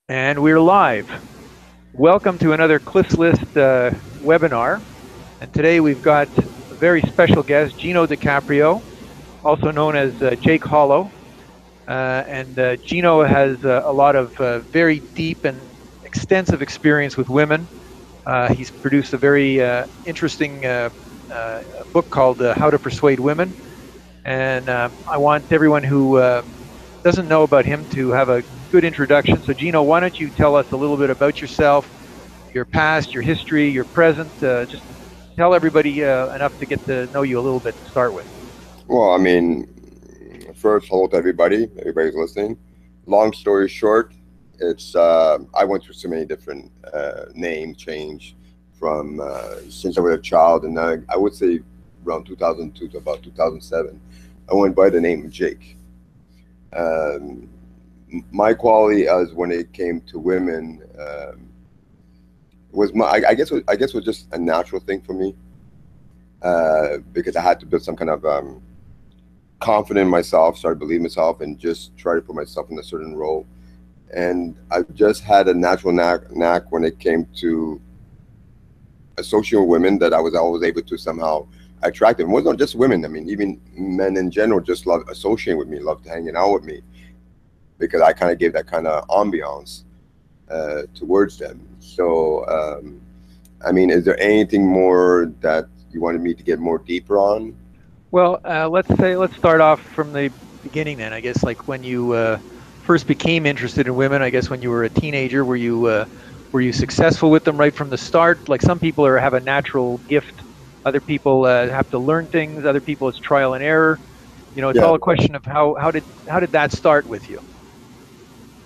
And we're live. Welcome to another Cliff's List webinar. And today we've got a very special guest, Gino DiCaprio, also known as Jake Hollow. And Gino has a lot of very deep and extensive experience with women. He's produced a very interesting book called How to Persuade Women. And I want everyone who doesn't know about him to have a good introduction. So, Gino, why don't you tell us a little bit about yourself, your past, your history, your present? Just tell everybody enough to get to know you a little bit to start with. Well, I mean, first, hello to everybody. Everybody's listening. Long story short, it's I went through so many different name change from since I was a child, and I would say around 2002 to about 2007, I went by the name of Jake. Um, my quality as when it came to women was I guess was just a natural thing for me because I had to build some kind of confident in myself, started believing myself, and just try to put myself in a certain role. And I just had a natural knack when it came to associating with women that I was always able to somehow attract them. It wasn't just women. I mean, even men in general just loved associating with me, loved hanging out with me because I kind of gave that kind of ambiance towards them. So, I mean, is there anything more that you wanted me to get more deeper on? Well, let's start off from the beginning then. I guess like when you first became interested in women. I guess when you were a teenager, were you successful with them right from the start? Like some people have a natural gift. Other people have to learn things. Other people it's trial and error. You know, it's Yeah. all a question of how did that start with you?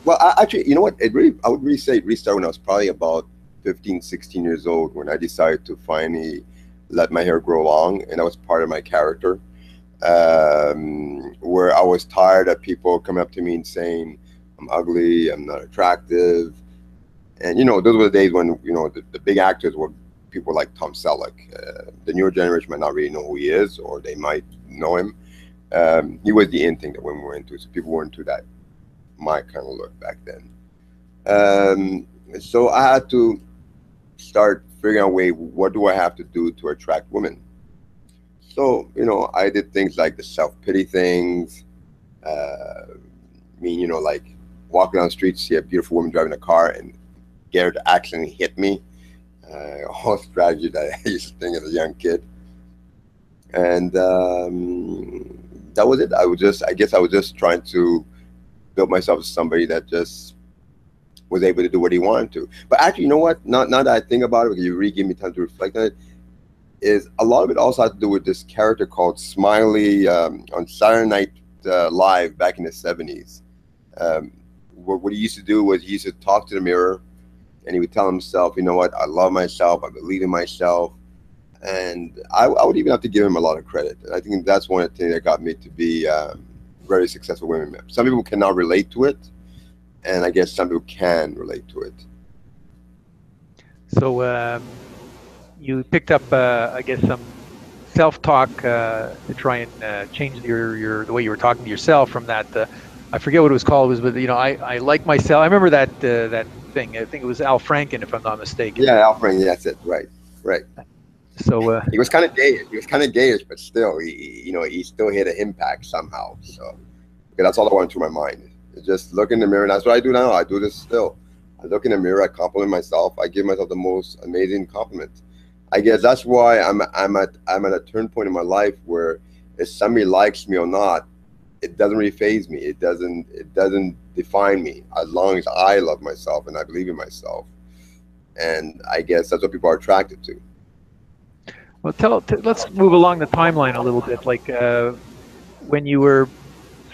Well, actually, you know what? I would really say it restarted when I was probably about 15, 16 years old when I decided to finally let my hair grow long, and that was part of my character. Where I was tired of people coming up to me and saying I'm ugly, I'm not attractive, and those were the days when the big actors were people like Tom Selleck. The newer generation might not really know who he is, or they might know him. He was the in thing that women were into, so people were into that my kind of look back then. So I had to start figuring out a way, what do I have to do to attract women? So, I did things like the self-pity things. I mean, like walking down the street, see a beautiful woman driving a car and get her to accidentally hit me. All strategy that I used to think as a young kid. And that was it. I guess I was just trying to build myself as somebody that just was able to do what he wanted to. But actually, you know what? Now that I think about it, because you really give me time to reflect on it, is a lot of it also has to do with this character called Smiley on Saturday Night Live back in the 70s. What he used to do was he used to talk to the mirror and he would tell himself, you know what, I love myself, I believe in myself. And I would even have to give him a lot of credit. I think that's one of the things that got me to be very successful women. Some people cannot relate to it, and I guess some people can relate to it. So you picked up, I guess, some self-talk to try and change your the way you were talking to yourself from that. I forget what it was called. It was, but I like myself. I remember that thing. I think it was Al Franken, if I'm not mistaken. Yeah, Alfred, yeah, that's it. Right, right. So He was kind of gayish. He was kind of gayish, but still, he still had an impact somehow. So, okay, that's all I went through my mind. Just look in the mirror. And that's what I do now. I do this still. I look in the mirror. I compliment myself. I give myself the most amazing compliment. I guess that's why I'm at a turn point in my life where if somebody likes me or not, it doesn't really phase me. It doesn't define me as long as I love myself and I believe in myself. And I guess that's what people are attracted to. well, let's move along the timeline a little bit. Like when you were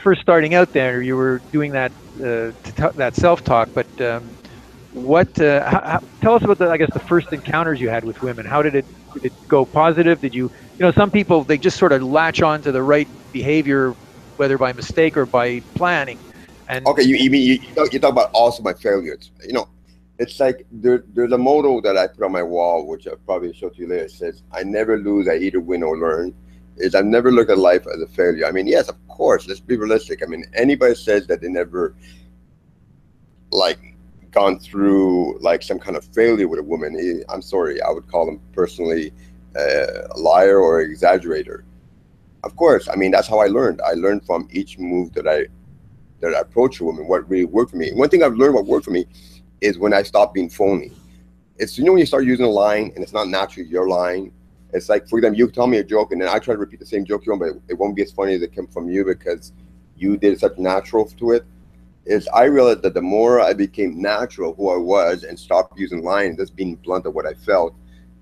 first starting out there, you were doing that self-talk. But tell us about I guess the first encounters you had with women. How did it go positive? Did some people they just sort of latch on to the right behavior, whether by mistake or by planning, and Okay, you mean you talk about also my failures. It's like there's a motto that I put on my wall, which I'll probably show to you later. It says, "I never lose. I either win or learn." Is I've never looked at life as a failure. I mean, yes, of course. Let's be realistic. I mean, anybody says that they never like gone through like some kind of failure with a woman, I'm sorry, I would call him personally a liar or exaggerator. Of course, I mean that's how I learned. I learned from each move that I approach a woman what really worked for me. One thing I've learned what worked for me is when I stopped being phony. It's when you start using a line and it's not naturally your line. It's like, for example, you tell me a joke and then I try to repeat the same joke you want, but it won't be as funny as it came from you because you did such natural to it. Is I realized that the more I became natural who I was and stopped using lines, just being blunt of what I felt,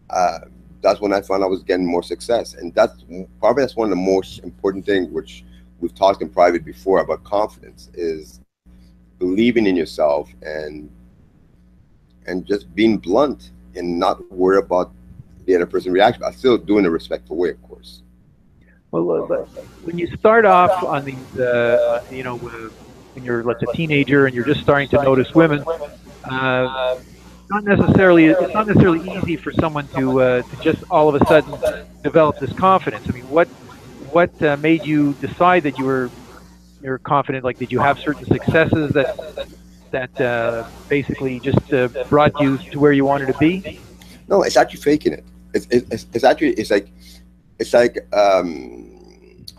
uh, that's when I found I was getting more success. And that's one of the most important things, which we've talked in private before about confidence, is believing in yourself and just being blunt and not worry about the other person's reaction. I'm still doing it a respectful way, of course. Well, but when you start off on these, when you're like a teenager and you're just starting to notice women, uh, it's not necessarily easy for someone to just all of a sudden develop this confidence. I mean, what made you decide that you're confident? Like, did you have certain successes that basically just brought you to where you wanted to be? No, it's actually faking it. It's actually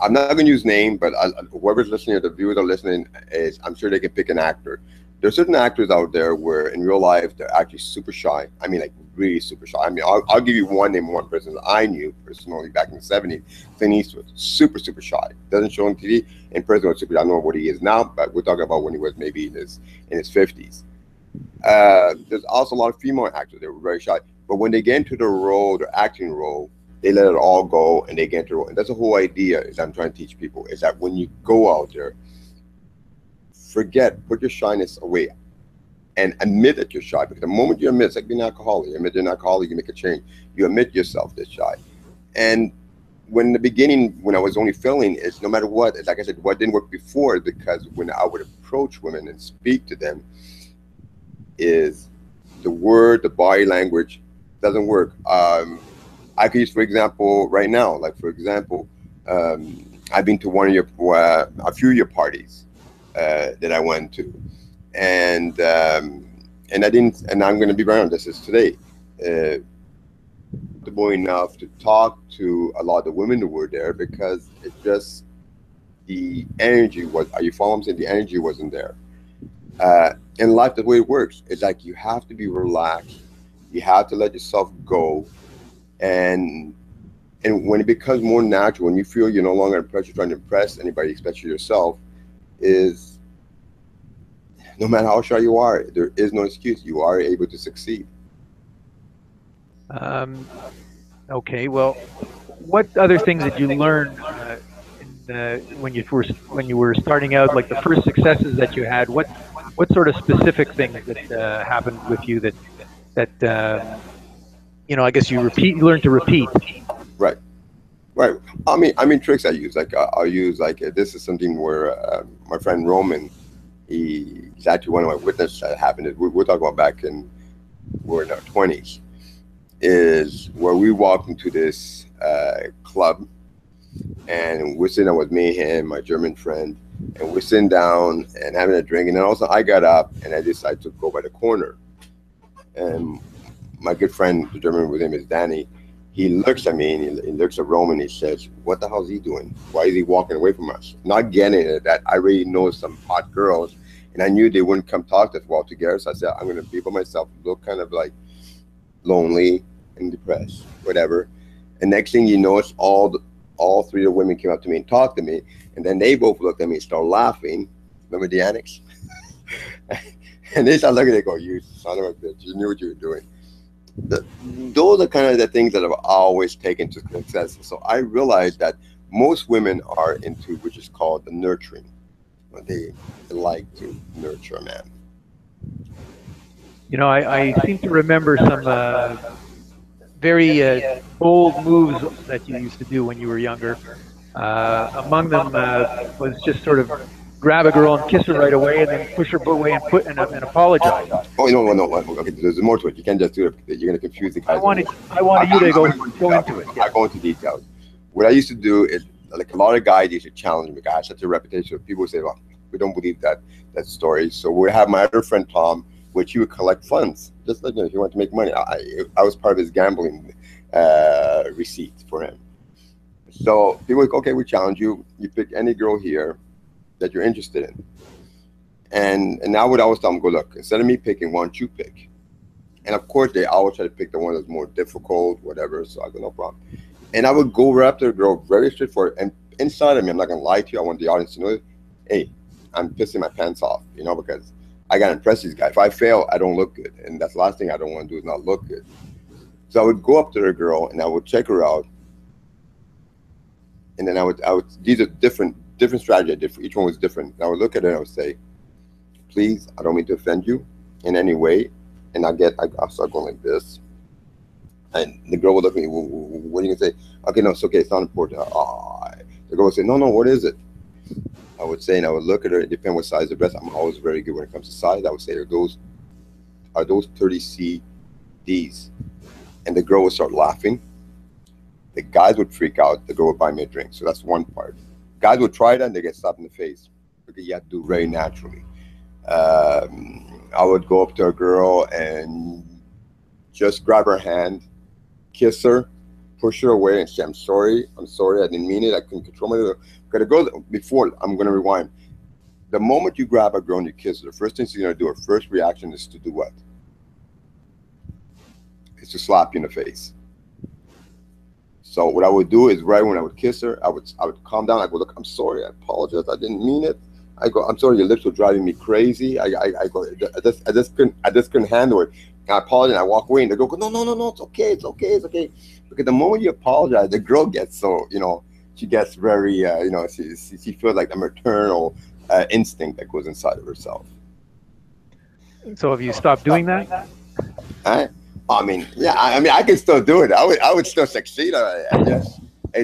I'm not going to use name, but whoever's listening or the viewers are listening, is I'm sure they can pick an actor. There's certain actors out there where in real life they're actually super shy. I mean, like really super shy. I mean, I'll give you one name, one person that I knew personally back in the '70s. Clint Eastwood, super shy. Doesn't show on TV. In person, super. I don't know what he is now, but we're talking about when he was maybe in his 50s. There's also a lot of female actors that were very shy, but when they get into the role, the acting role, they let it all go and they get into the role. And that's the whole idea is I'm trying to teach people is that when you go out there, put your shyness away and admit that you're shy. Because the moment you admit, it's like being an alcoholic, you admit you're an alcoholic, you make a change. You admit yourself that's shy. And when in the beginning, when I was only failing, is no matter what, like I said, what didn't work before, because when I would approach women and speak to them, is the body language doesn't work. I could use, for example, right now, like for example, I've been to a few of your parties that I went to, and I didn't, and I'm going to be around. This is today. Comfortable enough to talk to a lot of the women who were there because it just the energy was. Are you following? I'm saying the energy wasn't there. In life, the way it works, it's like you have to be relaxed. You have to let yourself go, and when it becomes more natural, when you feel you're no longer under pressure trying to impress anybody, especially yourself, is no matter how shy you are, there is no excuse. You are able to succeed. Okay. Well, what other things did you learn when you were starting out? Like the first successes that you had. What sort of specific things that happened with you that I guess you learn to repeat. Right. Right. I mean, tricks I use. Like I'll use like this is something where my friend Roman, he's actually one of my witnesses that happened. We're talking about back in we're in our 20s, is where we walked into this club, and we're sitting there with me, him, my German friend, and we're sitting down and having a drink, and then also I got up and I decided to go by the corner, and my good friend, the German with him is Danny. He looks at me and he looks at Roman. He says, "What the hell is he doing? Why is he walking away from us?" Not getting it that I already know some hot girls, and I knew they wouldn't come talk to us while together. So I said, "I'm going to be by myself, look kind of like lonely and depressed, whatever." And next thing you know, it's all three of the women came up to me and talked to me, and then they both looked at me and started laughing. Remember the annex? And they started looking at me, go, "You son of a bitch! You knew what you were doing." Those are kind of the things that I've always taken to success. So I realized that most women are into, which is called the nurturing. They like to nurture a man. I seem to remember some very bold moves that you used to do when you were younger. Among them was just sort of grab a girl and kiss her right away, and then push her away and apologize. Oh no! Okay, there's more to it. You can't just do it. You're going to confuse the guys. I wanted you to go into it. I go into details. What I used to do is, like a lot of guys used to challenge me. I had such a reputation. People would say, "Well, we don't believe that story." So we have my other friend Tom, which he would collect funds, just like, if he wanted to make money. I was part of his gambling receipts for him. So people were like, okay, we challenge you. You pick any girl here that you're interested in. And I would always tell them, go, look, instead of me picking one, you pick. And of course, they always try to pick the one that's more difficult, whatever. So I go, no problem. And I would go right up to the girl, very straightforward. And inside of me, I'm not going to lie to you. I want the audience to know, hey, I'm pissing my pants off, because I got to impress these guys. If I fail, I don't look good. And that's the last thing I don't want to do is not look good. So I would go up to the girl and I would check her out. And then I would, these are different strategies I did for each one was different. And I would look at her and I would say, please, I don't mean to offend you in any way. And I'll start going like this. And the girl would look at me, what are you going to say? Okay, no, it's okay, it's not important. The girl would say, no, what is it? I would say, and I would look at her, it depends what size of breast. I'm always very good when it comes to size. I would say, are those 30C Ds? And the girl would start laughing. The guys would freak out. The girl would buy me a drink. So that's one part. Guys would try that and they get slapped in the face. Because you have to do it very naturally. I would go up to a girl and just grab her hand, kiss her, push her away, and say, I'm sorry, I didn't mean it, I couldn't control myself. Because the girl, before, I'm going to rewind. The moment you grab a girl and you kiss her, the first thing she's going to do, her first reaction is to do what? It's to slap you in the face. So what I would do is right when I would kiss her, I would calm down. I go, look, I'm sorry, I apologize, I didn't mean it. I go, I'm sorry, your lips were driving me crazy. I go, I just couldn't handle it. I apologize, and I walk away, and they go, no, it's okay. Because the moment you apologize, the girl gets so, she gets very, she feels like a maternal instinct that goes inside of herself. So have you stopped doing that? I mean, yeah, I can still do it. I would still succeed. I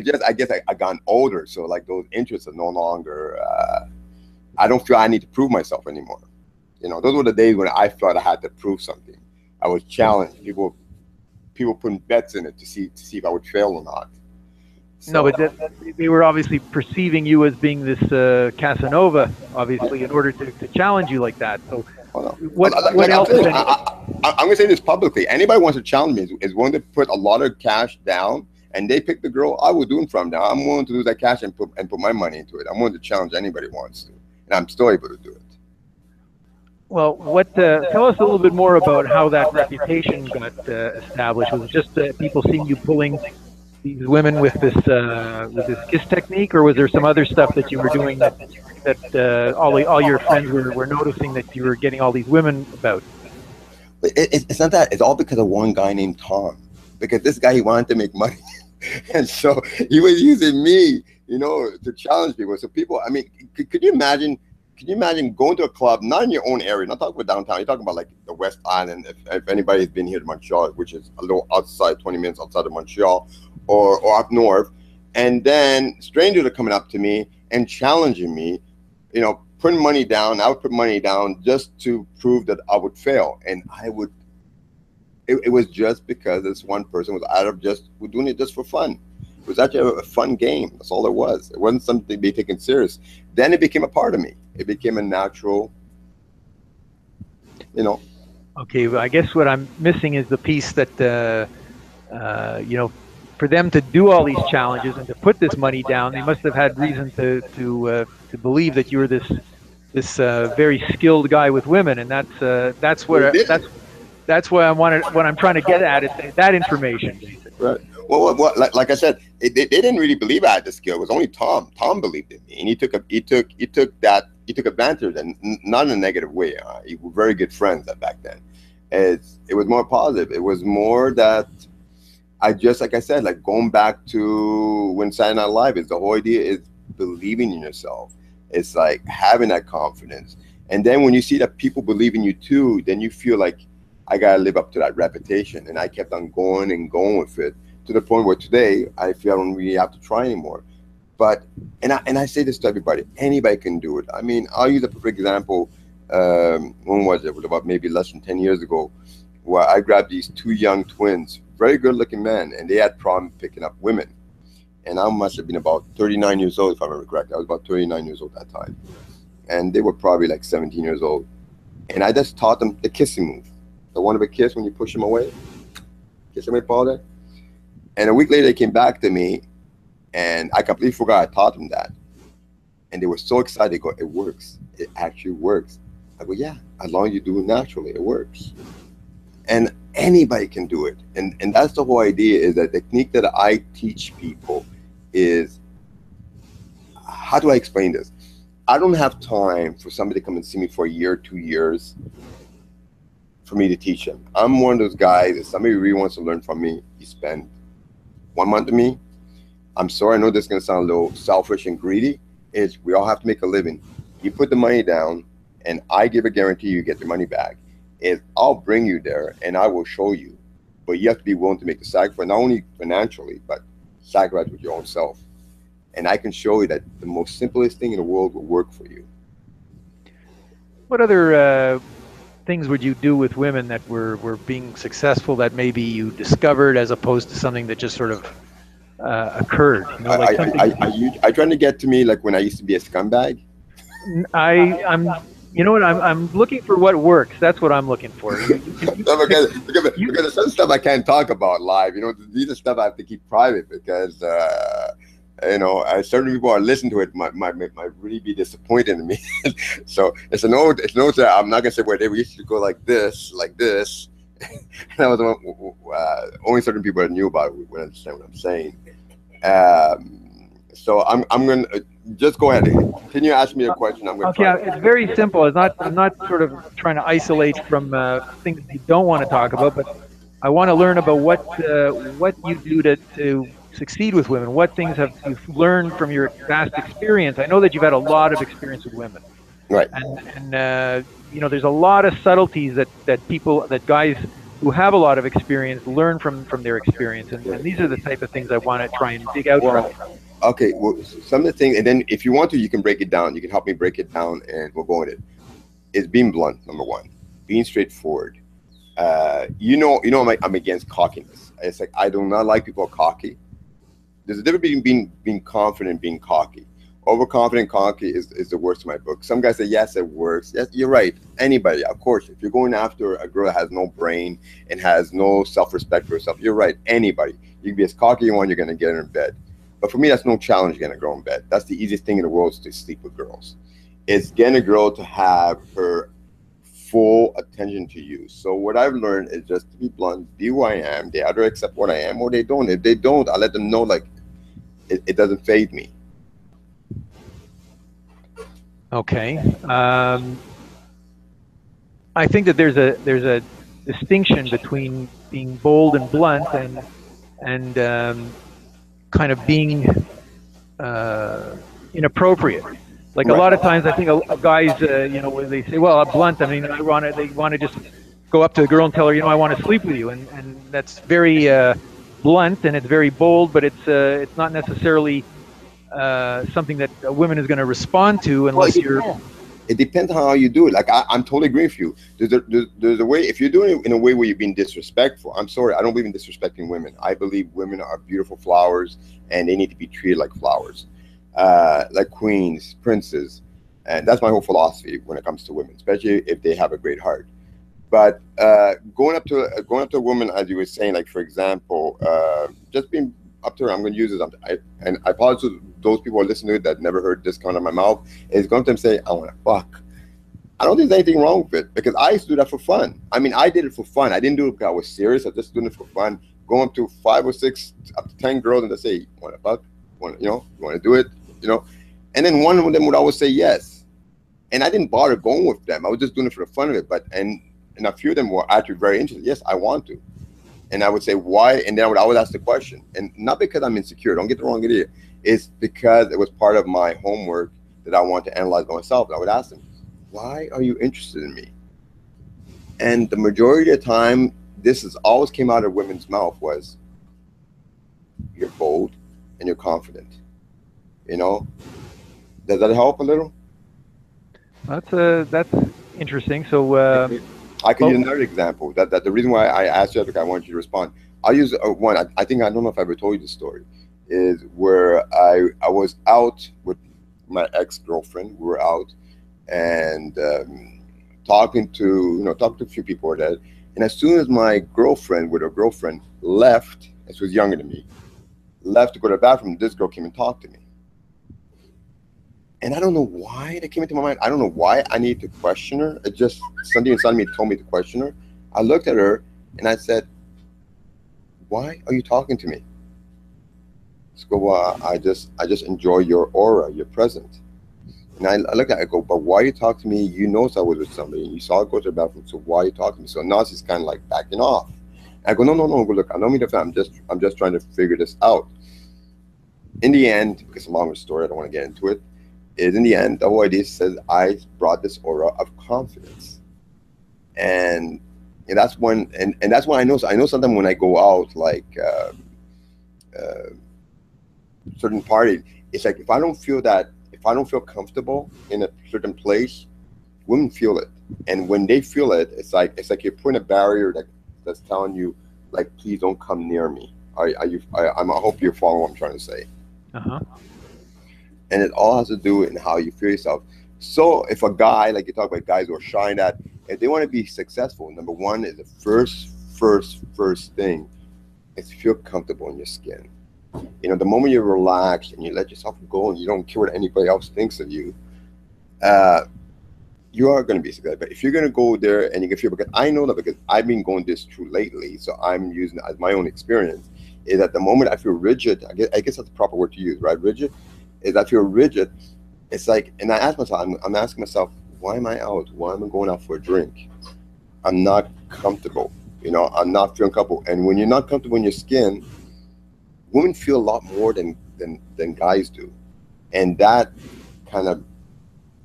guess I gotten older, so like those interests are no longer. I don't feel I need to prove myself anymore. Those were the days when I thought I had to prove something. I was challenged. People putting bets in it to see if I would fail or not. So, no, but they were obviously perceiving you as being this Casanova, obviously, in order to challenge you like that. So what else? I'm going to say this publicly. Anybody wants to challenge me is willing to put a lot of cash down, and they pick the girl. I will do it from now. I'm willing to lose that cash and put my money into it. I'm willing to challenge anybody who wants to, and I'm still able to do it. Well, tell us a little bit more about how that reputation got established. Was it just people seeing you pulling these women with this kiss technique, or was there some other stuff that you were doing that all your friends were noticing that you were getting all these women about? It's not that. It's all because of one guy named Tom. Because this guy, he wanted to make money, and so he was using me, to challenge people. So people, I mean, could you imagine? Can you imagine going to a club, not in your own area, not talking about downtown, you're talking about like the West Island, if anybody's been here to Montreal, which is a little outside, 20 minutes outside of Montreal, or up north, and then strangers are coming up to me and challenging me, putting money down. I would put money down just to prove that I would fail. And it was just because this one person was doing it just for fun. It was actually a fun game. That's all it was. It wasn't something to be taken serious. Then it became a part of me. It became a natural, Okay, well, I guess what I'm missing is the piece that, for them to do all these challenges and to put this money down, they must have had reason to believe that you were this very skilled guy with women, and that's what I'm trying to get at is that information. Right. Well, like I said, they didn't really believe I had the skill. It was only Tom. Tom believed in me, and he took advantage, and not in a negative way. We were very good friends back then. It was more positive. It was more that like I said, like going back to when Saturday Night Live is the whole idea is believing in yourself. It's like having that confidence, and then when you see that people believe in you too, then you feel like I gotta live up to that reputation, and I kept on going and going with it. To the point where today I feel I don't really have to try anymore. But and I say this to everybody, anybody can do it. I mean, I'll use a perfect example. When was it? It was about maybe less than 10 years ago, where I grabbed these two young twins, very good looking men, and they had problems picking up women. And I must have been about 39 years old, if I remember correctly. I was about 39 years old at that time. And they were probably like 17 years old. And I just taught them the kissing move. The one of a kiss when you push them away. Kiss them away, Paul, there. And a week later, they came back to me, and I completely forgot I taught them that. And they were so excited. They go, it works. It actually works. I go, yeah, as long as you do it naturally, it works. And anybody can do it. And that's the whole idea, is that the technique that I teach people is, how do I explain this? I don't have time for somebody to come and see me for a year, 2 years, for me to teach them. I'm one of those guys, if somebody really wants to learn from me, you spend 1 month with me. I'm sorry, I know this is going to sound a little selfish and greedy. We all have to make a living. You put the money down, and I give a guarantee you get the money back. I'll bring you there, and I will show you. But you have to be willing to make the sacrifice, not only financially, but sacrifice with your own self. And I can show you that the most simplest thing in the world will work for you. What other things would you do with women that were being successful that maybe you discovered, as opposed to something that just sort of occurred? You know, like I trying to get to me like when I used to be a scumbag. You know what? I'm looking for what works. That's what I'm looking for. Because some stuff I can't talk about live. You know, these are stuff I have to keep private, because you know, certain people are listening to it might really be disappointed in me. So it's an old that I'm not gonna say where we used to go like this. And that was only certain people that knew about it would understand what I'm saying. So I'm gonna just go ahead. Can you ask me a question? I'm gonna. Okay, it's very simple. I'm not sort of trying to isolate from things you don't want to talk about, but I want to learn about what you do to succeed with women. What things have you learned from your vast experience? I know that you've had a lot of experience with women, right? And you know, there's a lot of subtleties that guys who have a lot of experience learn from their experience, and these are the type of things I want to try and dig out from you. Okay, well, some of the things, and then if you want to, you can break it down. You can help me break it down, and we'll go in it. It's being blunt, number one. Being straightforward. You know, I'm against cockiness. It's like, I do not like people cocky. There's a difference between being confident and being cocky. Overconfident, cocky is the worst of my book. Some guys say, yes, it works. Yes, you're right. Anybody, of course. If you're going after a girl that has no brain and has no self-respect for herself, you're right. Anybody. You can be as cocky as you want, you're going to get her in bed. But for me, that's no challenge getting a girl in bed. That's the easiest thing in the world, is to sleep with girls. It's getting a girl to have her full attention to you. So what I've learned is just to be blunt, be who I am. They either accept what I am or they don't. If they don't, I let them know, like, it doesn't fade me. Okay. I think that there's a distinction between being bold and blunt and kind of being inappropriate. Like, right. A lot of times, I think guys, you know, when they say, "Well, I'm blunt," I mean, they want to just go up to a girl and tell her, you know, I want to sleep with you, and that's very blunt, and it's very bold, but it's not necessarily something that a woman is going to respond to unless you're. It depends on how you do it. Like, I'm totally agreeing with you. There's a way, if you're doing it in a way where you're being disrespectful. I'm sorry, I don't believe in disrespecting women. I believe women are beautiful flowers, and they need to be treated like flowers, like queens, princes, and that's my whole philosophy when it comes to women, especially if they have a great heart. But going up to a woman, as you were saying, like, for example, just being up to her, I'm going to use this. And I apologize to those people who are listening to it that never heard this come out of my mouth. Is going to them say, I want to fuck. I don't think there's anything wrong with it, because I used to do that for fun. I mean, I did it for fun. I didn't do it because I was serious. I was just doing it for fun. Going up to 5 or 6, up to 10 girls, and they say, want to fuck? You want to do it? You know? And then one of them would always say yes. And I didn't bother going with them. I was just doing it for the fun of it. And a few of them were actually very interested. Yes, I want to. And I would say, why? And then I would always ask the question. And not because I'm insecure. Don't get the wrong idea. It's because it was part of my homework that I want to analyze by myself. And I would ask them, why are you interested in me? And the majority of the time, this has always came out of women's mouth was, you're bold and you're confident. You know? Does that help a little? That's interesting. So I could use another example. That the reason why I asked you, I want you to respond. I'll use one. I think, I don't know if I ever told you this story, is where I was out with my ex-girlfriend. We were out, and talking to a few people or that. And as soon as my girlfriend with her girlfriend left, and she was younger than me, left to go to the bathroom, this girl came and talked to me. And I don't know why that came into my mind. I don't know why I need to question her. It just something inside me told me to question her. I looked at her and I said, "Why are you talking to me?" She go, "Well, I just enjoy your aura, your presence." And I looked at her, I go, "But why you talk to me? You know I was with somebody and you saw it go to the bathroom, so why you talking to me?" So now she's kind of like backing off. I go, no. Go, look, I don't mean to. I'm just trying to figure this out. In the end, because it's a longer story, I don't want to get into it. Is in the end, the whole idea says I brought this aura of confidence, and that's when, and that's when I know. I know sometimes when I go out, like certain parties, it's like if I don't feel comfortable in a certain place, women feel it, and when they feel it, it's like you're putting a barrier that's telling you, like, please don't come near me. I hope you're following what I'm trying to say. Uh-huh. And it all has to do in how you feel yourself. So if a guy, like you talk about guys who are shy, that if they want to be successful, number one is the first thing is to feel comfortable in your skin. The moment you relax and you let yourself go and you don't care what anybody else thinks of you, you are going to be successful. But if you're going to go there and you can feel, because I know that because I've been going this through lately, so I'm using it as my own experience, is that the moment I feel rigid, I guess that's the proper word to use, right? Rigid, is I feel rigid. It's like, and I ask myself, I'm asking myself, why am I out? Why am I going out for a drink? I'm not comfortable. I'm not feeling comfortable. And when you're not comfortable in your skin, women feel a lot more than guys do. And that kind of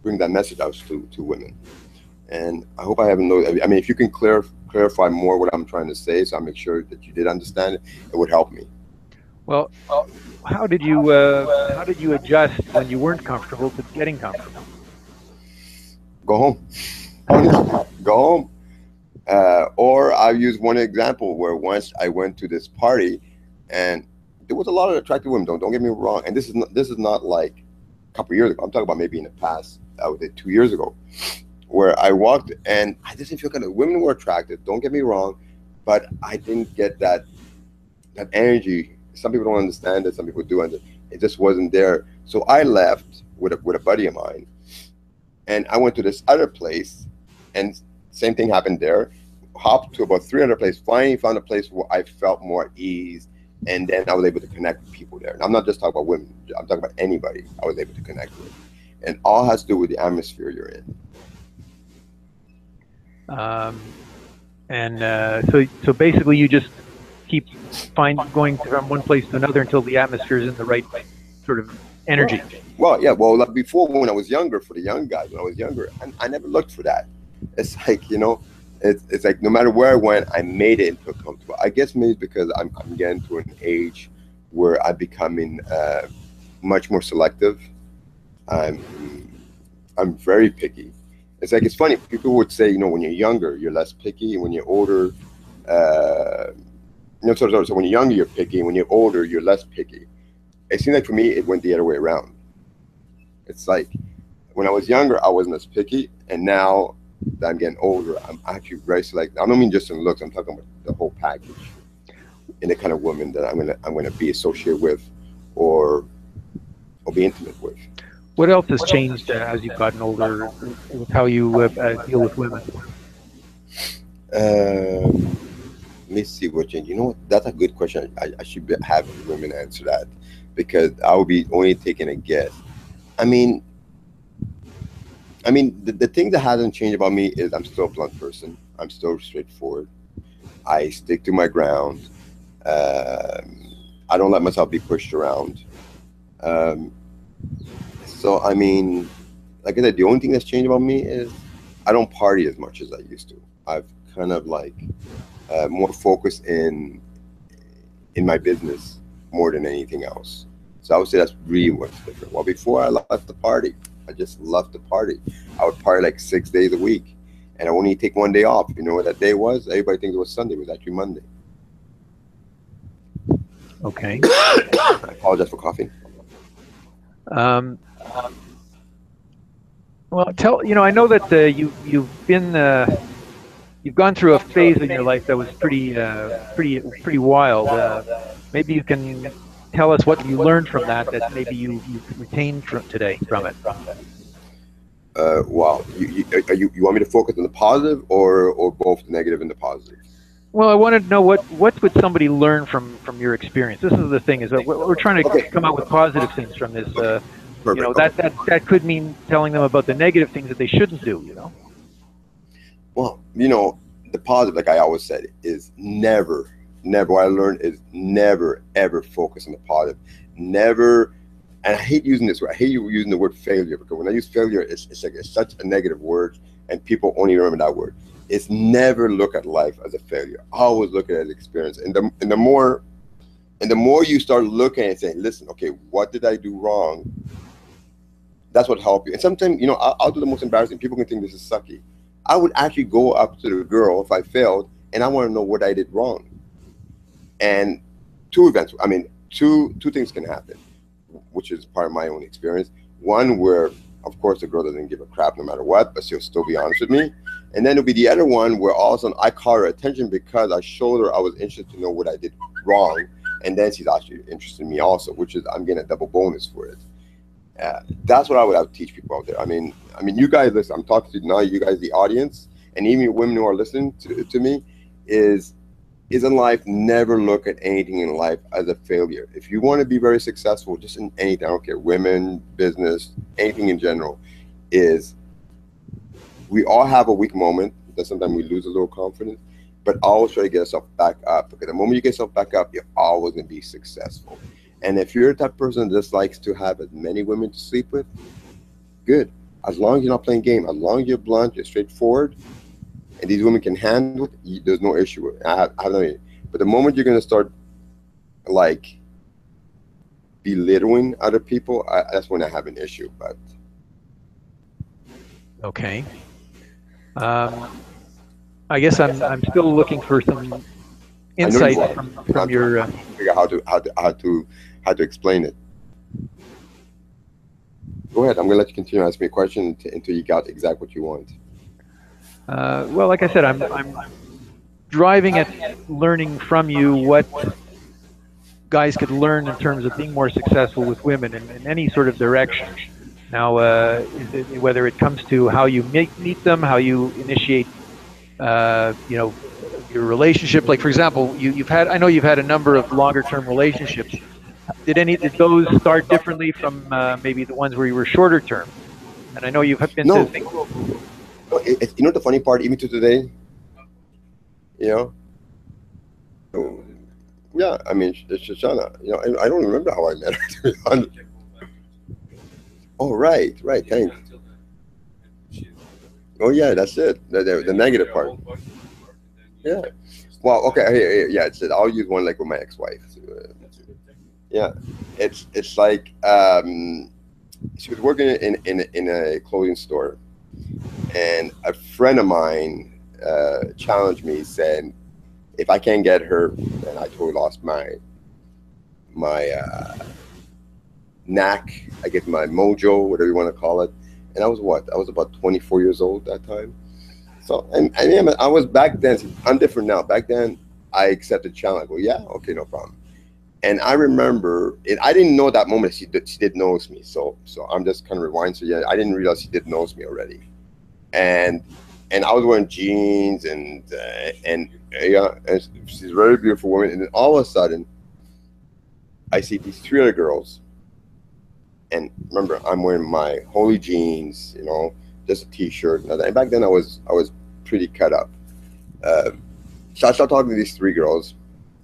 bring that message out to women. And I hope I haven't. I mean, if you can clarify more what I'm trying to say, so I make sure that you did understand it, it would help me. Well, how did you adjust when you weren't comfortable to getting comfortable? Go home. Go home. Or I'll use one example where once I went to this party, and there was a lot of attractive women. Don't get me wrong. And this is not like a couple of years ago. I'm talking about maybe in the past. I would say 2 years ago, where I walked and I just didn't feel kind of women were attractive. Don't get me wrong, but I didn't get that energy. Some people don't understand it. Some people do, and it just wasn't there. So I left with a buddy of mine, and I went to this other place, and same thing happened there. Hopped to about 300 places. Finally found a place where I felt more at ease, and then I was able to connect with people there. And I'm not just talking about women. I'm talking about anybody I was able to connect with, and all has to do with the atmosphere you're in. So basically, you just keep going from one place to another until the atmosphere is in the right sort of energy. Well, yeah. Well, like before, when I was younger, for the young guys, when I was younger, I never looked for that. It's like, it's like no matter where I went, I made it into a comfortable. I guess maybe it's because I'm getting to an age where I'm becoming much more selective. I'm very picky. It's like, it's funny. People would say, when you're younger, you're less picky, and when you're older, so when you're younger, you're picky, and when you're older, you're less picky. It seems like for me, it went the other way around. It's like when I was younger, I wasn't as picky, and now that I'm getting older, I'm actually very selective. I don't mean just in looks. I'm talking about the whole package, and the kind of woman that I'm gonna be associated with, or be intimate with. What else has changed as you've gotten older with how you deal with women? Let me see what changed. That's a good question. I should have women answer that, because I will be only taking a guess. I mean, the thing that hasn't changed about me is I'm still a blunt person. I'm still straightforward. I stick to my ground. I don't let myself be pushed around. So, like I said, the only thing that's changed about me is I don't party as much as I used to. I've kind of like more focused in my business more than anything else. So I would say that's really what's different. Well, before I left the party, I just loved to party. I would party like 6 days a week, and I only take one day off. You know what that day was? Everybody thinks it was Sunday. It was actually Monday. Okay. I apologize for coughing. Well, I know that you've gone through a phase in your life that was pretty wild. Maybe you can tell us what you learned from that maybe you retained from today from it. Wow. You want me to focus on the positive or both the negative and the positive? Well, I wanted to know what would somebody learn from your experience. This is the thing, is that we're trying to Okay. come out with positive things from this. Okay. Perfect. Okay. That could mean telling them about the negative things that they shouldn't do. Well, the positive, like I always said, is never. What I learned is never, ever focus on the positive. Never, and I hate using this word. I hate you using the word failure because when I use failure, it's like it's such a negative word, and people only remember that word. It's never look at life as a failure. Always look at it as experience. And the more you start looking and saying, listen, okay, what did I do wrong? That's what help you. And sometimes, I'll do the most embarrassing. People can think this is sucky. I would actually go up to the girl if I failed, and I want to know what I did wrong. And two things can happen, which is part of my own experience. One where, of course, the girl doesn't give a crap no matter what, but she'll still be honest with me. And then it'll be the other one where all of a sudden I caught her attention because I showed her I was interested to know what I did wrong, and then she's actually interested in me also, which is I'm getting a double bonus for it. That's what I would teach people out there. You guys listen. I'm talking to now you guys, the audience, and even women who are listening to me, is in life, never look at anything in life as a failure. If you want to be very successful, just in anything, I don't care, women, business, anything in general, is we all have a weak moment that sometimes we lose a little confidence, but always try to get yourself back up because the moment you get yourself back up, you're always going to be successful. And if you're the type of person that just likes to have as many women to sleep with, good. As long as you're not playing game, as long as you're blunt, you're straightforward, and these women can handle it, there's no issue with it. I have no issue. But the moment you're going to start like belittling other people, that's when I have an issue. But Okay. I guess I'm still looking for some I know insight you are. from I'm trying your. to figure out how to explain it. Go ahead. I'm going to let you continue to ask me a question until you got exactly what you want. Well, like I said, I'm driving at learning from you what guys could learn in terms of being more successful with women in any sort of direction. Now, whether it comes to how you meet them, how you initiate, your relationship. Like, for example, I know you've had a number of longer term relationships. Did those start differently from maybe the ones where you were shorter term? And I know you've been No, to things. the funny part, even to today, you know, oh, yeah, it's Shoshana. I don't remember how I met her. To be honest. Oh, right. Thanks. Oh, yeah, that's it. The negative part. Yeah. Well, okay. Yeah, it's it. I'll use one like with my ex-wife. Yeah, it's like she was working in a clothing store, and a friend of mine challenged me, saying if I can't get her, then I totally lost my knack, I guess my mojo, whatever you want to call it. And I was what? I was about 24 years old at that time. So, and I was back then. I'm different now. Back then, I accepted challenge. I go, yeah, okay, no problem. And I remember, I didn't know that moment she did knows me. So I'm just kind of rewind. So yeah, I didn't realize she did knows me already. And I was wearing jeans and yeah, and she's a very beautiful woman. And then all of a sudden, I see these three other girls. And remember, I'm wearing my holy jeans, just a t-shirt. And back then, I was pretty cut up. Uh, so I started talking to these three girls,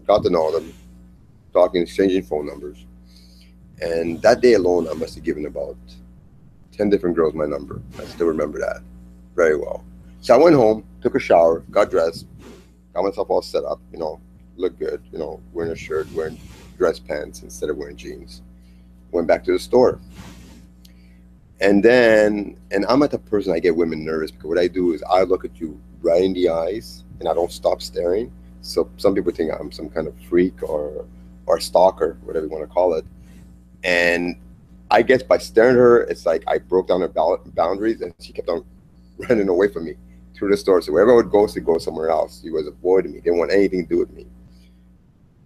got to know them, talking, exchanging phone numbers. And that day alone, I must have given about 10 different girls my number. I still remember that very well. So I went home, took a shower, got dressed, got myself all set up, looked good, wearing a shirt, wearing dress pants instead of wearing jeans. Went back to the store. And I'm at the person, I get women nervous because what I do is I look at you right in the eyes and I don't stop staring. So some people think I'm some kind of freak or stalker, whatever you want to call it. And I guess by staring at her, it's like I broke down her boundaries, and she kept on running away from me through the store. So wherever I would go, she'd go somewhere else. She was avoiding me, didn't want anything to do with me.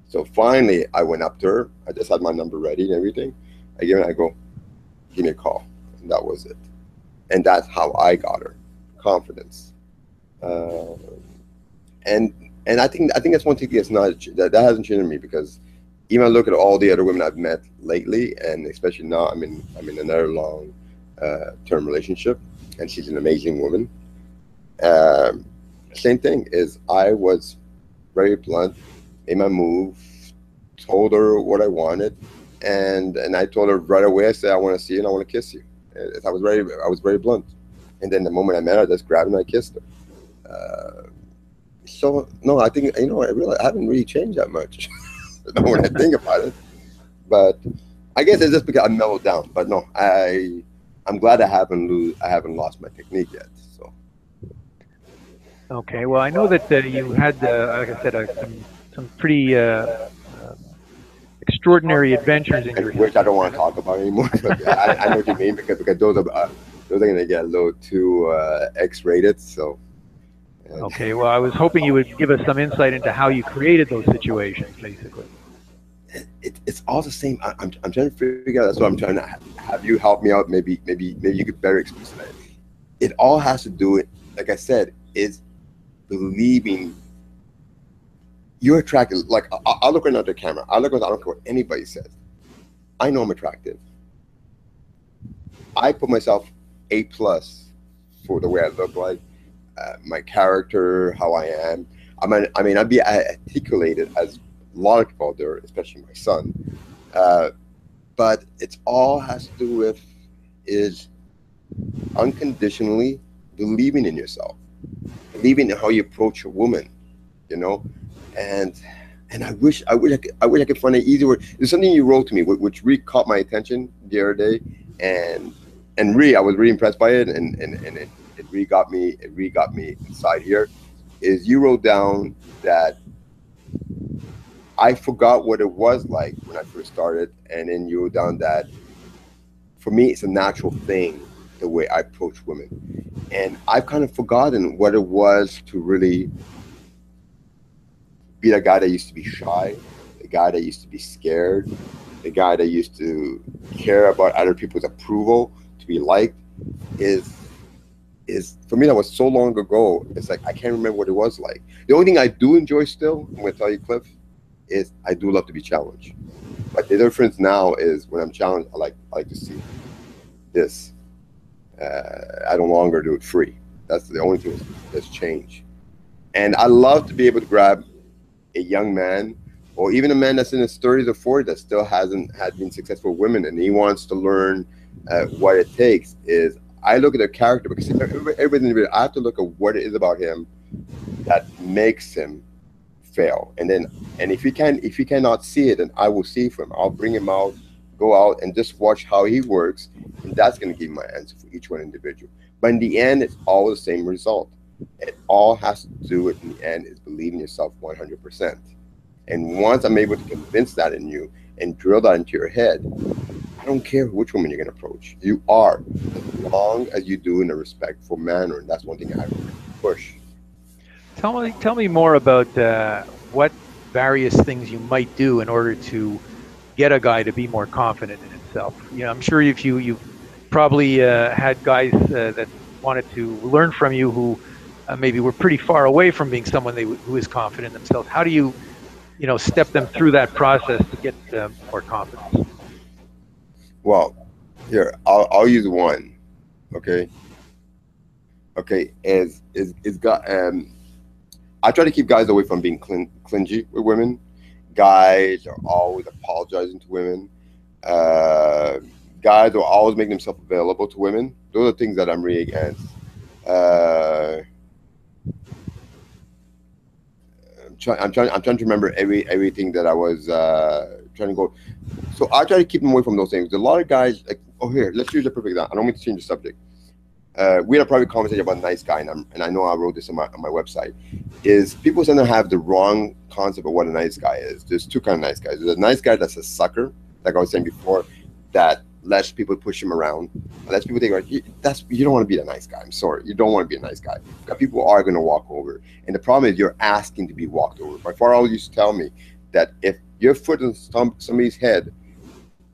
So finally, I went up to her. I just had my number ready and everything. I go, give me a call, and that was it. And that's how I got her confidence. Uh, and I think that's one thing that's not that hasn't changed me, because even I look at all the other women I've met lately, and especially now I'm in another long term relationship, and she's an amazing woman. Um, Same thing is I was very blunt, made my move, told her what I wanted, and I told her right away. I said I want to see you and I want to kiss you. I was very blunt, and then the moment I met her, I just grabbed her and I kissed her. So no, I think I haven't really changed that much when I think about it. But I guess it's just because I mellowed down. But no, I'm glad I haven't lost my technique yet. So Okay. Well, I know that you had, like I said, some pretty extraordinary adventures in your which I history. don't want to talk about anymore. But I know what you mean, because those are going to get a little too X-rated. So and Okay. Well, I was hoping you would give us some insight into how you created those situations, basically. it's all the same. I'm trying to figure out. That's what I'm trying to have you help me out. Maybe you could better express it. It all has to do with, like I said, is believing you're attractive. Like I'll look right now at the camera. I don't care what anybody says. I know I'm attractive. I put myself A+ for the way I look like, my character, how I am. I may not be articulated as a lot of people out there, especially my son. Uh, but it's all has to do with is unconditionally believing in yourself, believing in how you approach a woman, you know, and I wish I could find an easy word. There's something you wrote to me, which really caught my attention the other day, and really I was really impressed by it, and it really got me inside here. Is you wrote down that I forgot what it was like when I first started, and then you wrote down that for me it's a natural thing the way I approach women, and I've kind of forgotten what it was to really be the guy that used to be shy, the guy that used to be scared, the guy that used to care about other people's approval, to be liked. Is for me, that was so long ago. It's like I can't remember what it was like. The only thing I do enjoy still, I'm gonna tell you, Cliff, is I do love to be challenged. But the difference now is when I'm challenged, I like to see this. I no longer do it free. That's the only thing that's changed. And I love to be able to grab a young man, or even a man that's in his 30s or 40s that still hasn't had been successful with women, and he wants to learn what it takes. Is I look at the character, because everybody's individual. I have to look at what it is about him that makes him fail, and if he cannot see it, then I will see it for him. I'll bring him out, go out, and just watch how he works, and that's going to give me my answer for each one individual. But in the end, it's all the same result. It all has to do with, in the end, is believing yourself 100%. And once I'm able to convince that in you and drill that into your head, I don't care which woman you're going to approach. You are, as long as you do in a respectful manner. And that's one thing I really push. Tell me more about what various things you might do in order to get a guy to be more confident in himself. I'm sure if you've probably had guys that wanted to learn from you who maybe were pretty far away from being someone who is confident in themselves. How do you step them through that process to get more confidence? Well, here, I'll use one. Okay. Okay. Is got I try to keep guys away from being clingy with women. Guys are always apologizing to women. Uh, Guys will always make themselves available to women. Those are things that I'm really against. Uh, I'm trying to remember everything that I was trying to go. So I try to keep them away from those things. A lot of guys like, oh, here, let's use a perfect example. I don't mean to change the subject. We had a private conversation about nice guy, and I know I wrote this on my website. Is people tend to have the wrong concept of what a nice guy is. There's two kind of nice guys. There's a nice guy that's a sucker, like I was saying before, that less people push him around, less people think, like, you don't want to be a nice guy. I'm sorry, you don't want to be a nice guy. Because people are going to walk over, and the problem is you're asking to be walked over. My father always used to tell me that if your foot on somebody's head,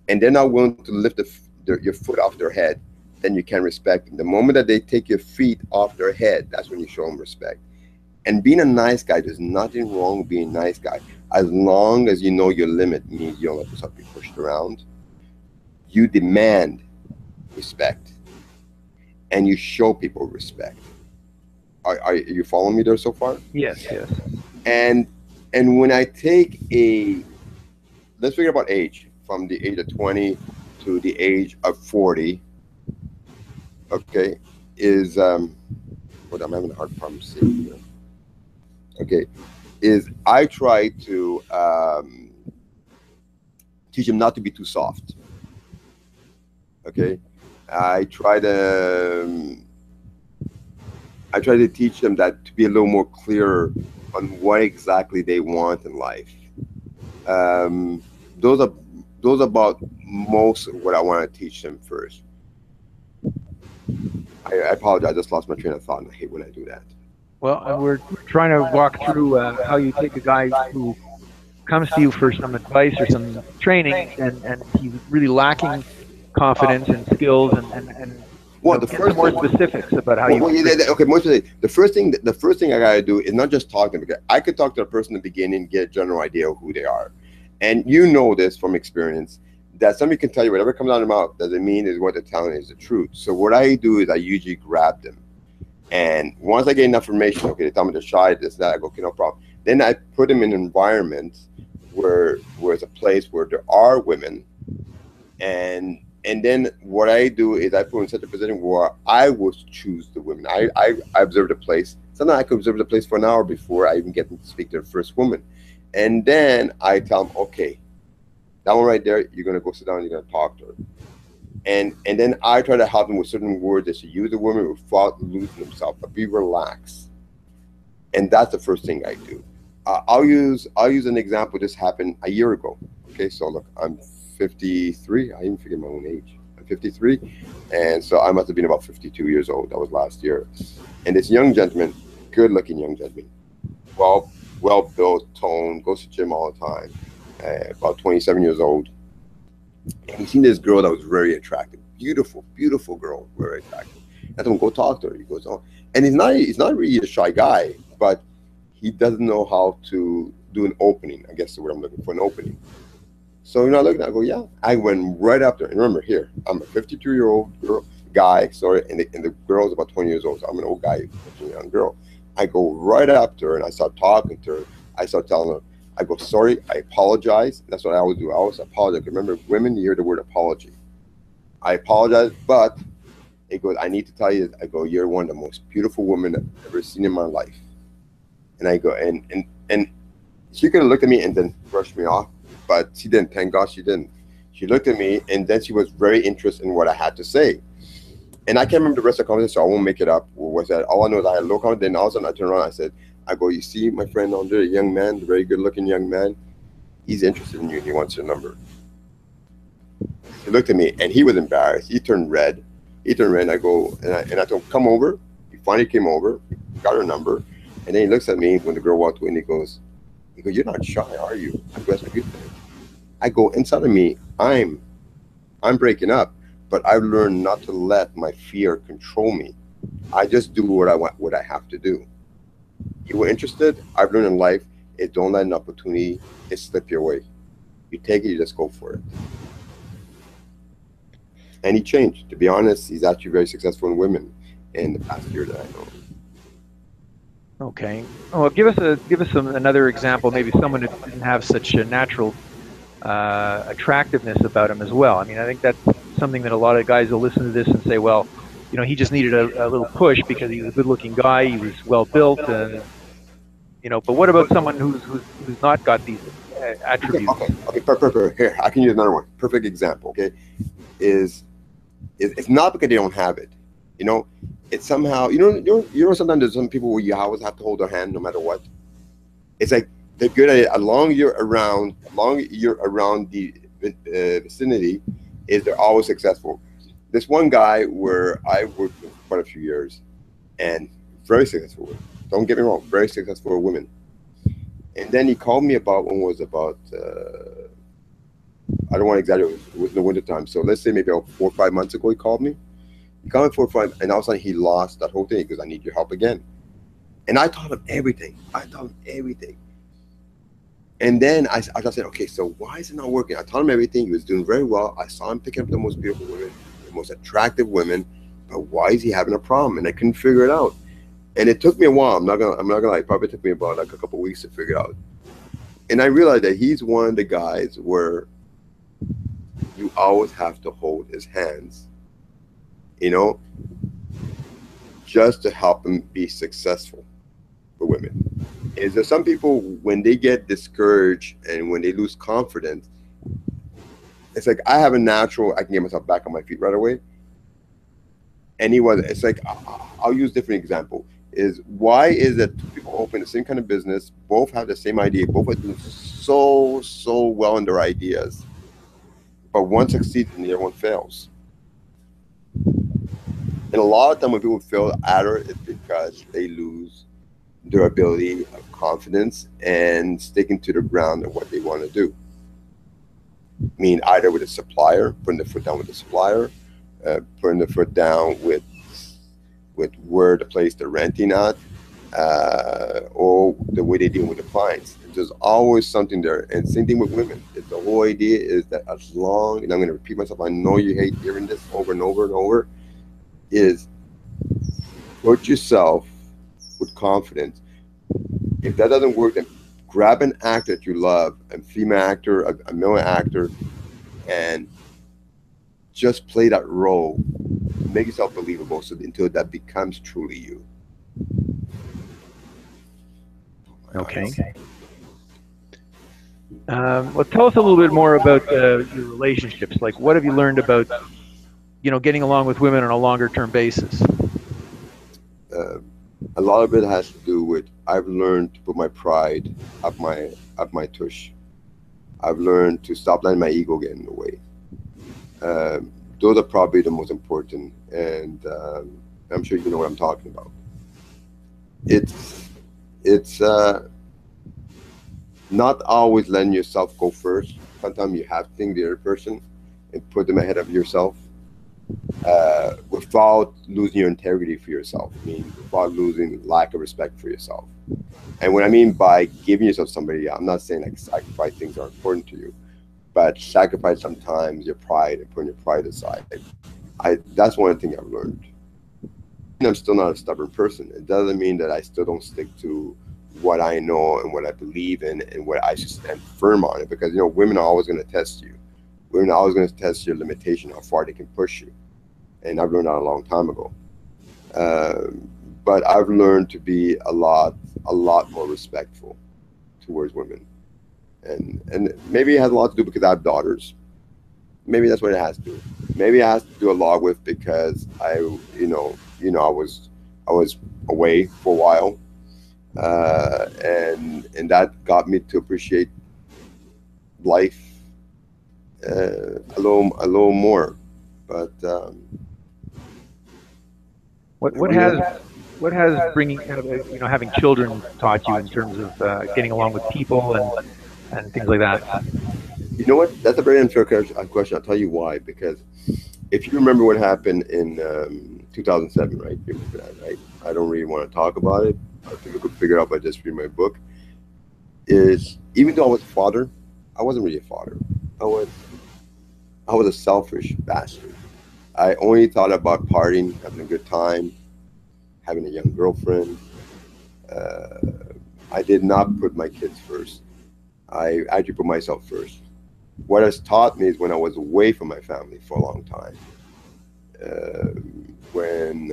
and they're not willing to lift your foot off their head, then you can respect them. The moment that they take your feet off their head, that's when you show them respect. And being a nice guy, there's nothing wrong with being a nice guy, as long as you know your limit, means you don't let yourself be pushed around. You demand respect, and you show people respect. Are you following me there so far? Yes, yes. And when I take let's figure about age, from the age of 20 to the age of 40, okay, is I'm having a hard time seeing here. Okay, is I try to teach them not to be too soft. Okay, I try to teach them that, to be a little more clearer on what exactly they want in life. Those are about most of what I want to teach them first. I apologize, I just lost my train of thought, and I hate when I do that. Well, we're trying to walk through how you take a guy who comes to you for some advice or some training, and he's really lacking confidence and skills, and well, get some more specifics about how you. Okay, more specific. The first thing I gotta do is not just talk to them. Because I could talk to a person in the beginning, get a general idea of who they are, and you know this from experience, that somebody can tell you whatever comes out of their mouth doesn't mean is what they're telling is the truth. So what I do is I usually grab them, and once I get enough information, okay, they tell me they're shy, this, that, I go, okay, no problem. Then I put them in environments where it's a place where there are women, and then what I do is I put them in such a position where I will choose the women. I observe the place. Sometimes I could observe the place for an hour before I even get them to speak to the first woman. And then I tell them, okay, that one right there, you're going to go sit down and you're going to talk to her. And then I try to help them with certain words that should use the woman without losing themselves, but be relaxed. And that's the first thing I do. I'll use an example. This happened a year ago. Okay, so look, I'm 53. I even forget my own age. I'm 53, and so I must have been about 52 years old. That was last year. And this young gentleman, good-looking young gentleman, well-built, toned, goes to the gym all the time, about 27 years old. And he seen this girl that was very attractive, beautiful girl, very attractive. I told him, go talk to her. He goes, oh, and he's not really a shy guy, but he doesn't know how to do an opening. I guess the word I'm looking for, an opening. So I look, I go, yeah. I went right up there, and remember, here I'm a 52-year-old guy, sorry, and the girl's about 20 years old. So I'm an old guy, a young girl. I go right up to her, and I start talking to her. I start telling her, I go, sorry, I apologize. That's what I always do. I always apologize. Remember, women, you hear the word apology. I apologize, but it goes, I need to tell you, I go, you're one of the most beautiful women I've ever seen in my life. And I go, and she could have looked at me and then brushed me off, but she didn't. Thank God she didn't. She looked at me, and then she was very interested in what I had to say. And I can't remember the rest of the conversation, so I won't make it up. What was that? All I know is I had a low comment. Then all of a sudden I turned around, I go, you see my friend on there, a young man, a very good-looking young man. He's interested in you, and he wants your number. He looked at me, and he was embarrassed. He turned red. And I go, and I told him, come over. He finally came over, got her number, and then he looks at me when the girl walked away, and he goes, you're not shy, are you? I go, that's a good thing. I go, inside of me, I'm breaking up, but I've learned not to let my fear control me. I just do what I want, what I have to do. You were interested? I've learned in life is don't let an opportunity slip your way. You take it, you just go for it. And he changed. To be honest, he's actually very successful in women in the past year that I know. Okay. Well, give us another example. Maybe someone who didn't have such a natural attractiveness about him as well. I mean, I think that's something that a lot of guys will listen to this and say, well, he just needed a little push because he's a good-looking guy, he was well-built, but what about someone who's not got these attributes? Okay, perfect. Here, I can use another one. Perfect example, okay, is it's not because they don't have it, it's somehow, sometimes there's some people where you always have to hold their hand no matter what. It's like they're good at it as long you're around the vicinity, is they're always successful. This one guy where I worked with for quite a few years, and very successful women. Don't get me wrong, very successful women. And then he called me about when it was about I don't want to exaggerate. It was in the winter time, so let's say maybe about 4 or 5 months ago he called me. He called me 4 or 5, and all of a sudden he lost that whole thing because I need your help again. And I taught him everything. I taught him everything. And then I just said, okay, so why is it not working? I taught him everything. He was doing very well. I saw him picking up the most beautiful women, the most attractive women. But why is he having a problem? And I couldn't figure it out. And it took me a while. I'm not gonna lie. It probably took me about like a couple of weeks to figure it out. And I realized that he's one of the guys where you always have to hold his hands, you know, just to help him be successful for women. Is there some people when they get discouraged and when they lose confidence, it's like I have a natural, I can get myself back on my feet right away. And he was, it's like I'll use different example. Is why is that two people open the same kind of business, both have the same idea, both are doing so well in their ideas, but one succeeds and the other one fails. And a lot of time when people fail at it, it's because they lose their ability of confidence and sticking to the ground of what they want to do. I mean, either with a supplier, putting the foot down with the supplier, putting the foot down with where the place they're renting at, or the way they deal with the clients. There's always something there. And same thing with women. The whole idea is that as long, and I'm going to repeat myself, I know you hate hearing this over and over and over, is put yourself with confidence. If that doesn't work, then grab an actor that you love, a female actor, a male actor, and just play that role. Make yourself believable so until that becomes truly you. Okay. Well, tell us a little bit more about your relationships. Like, what have you learned about, getting along with women on a longer-term basis? A lot of it has to do with I've learned to put my pride up my tush. I've learned to stop letting my ego get in the way. Those are probably the most important, and I'm sure you know what I'm talking about. It's not always letting yourself go first. Sometimes you have to think the other person and put them ahead of yourself, without losing your integrity for yourself. I mean, without losing lack of respect for yourself. And what I mean by giving yourself somebody, I'm not saying like sacrifice things are important to you, but sacrifice sometimes your pride and putting your pride aside. That's one of the things I've learned. And I'm still not a stubborn person. It doesn't mean that I still don't stick to what I know and what I believe in and what I should stand firm on it, because women are always going to test you. Women are always going to test your limitation, how far they can push you. And I've learned that a long time ago. But I've learned to be a lot more respectful towards women. And maybe it has a lot to do because I have daughters. Maybe that's what it has to do. Maybe it has to do a lot with because I was away for a while, and that got me to appreciate life a little more. But what has bringing having children taught you in terms of getting along with people and things like that? You know what? That's a very unfair question. I'll tell you why. Because if you remember what happened in 2007, right? You remember that, right? I don't really want to talk about it. I think I could figure it out by just reading my book. Is even though I was a father, I wasn't really a father. I was a selfish bastard. I only thought about partying, having a good time, having a young girlfriend. I did not put my kids first. I actually put myself first. What has taught me is when I was away from my family for a long time, when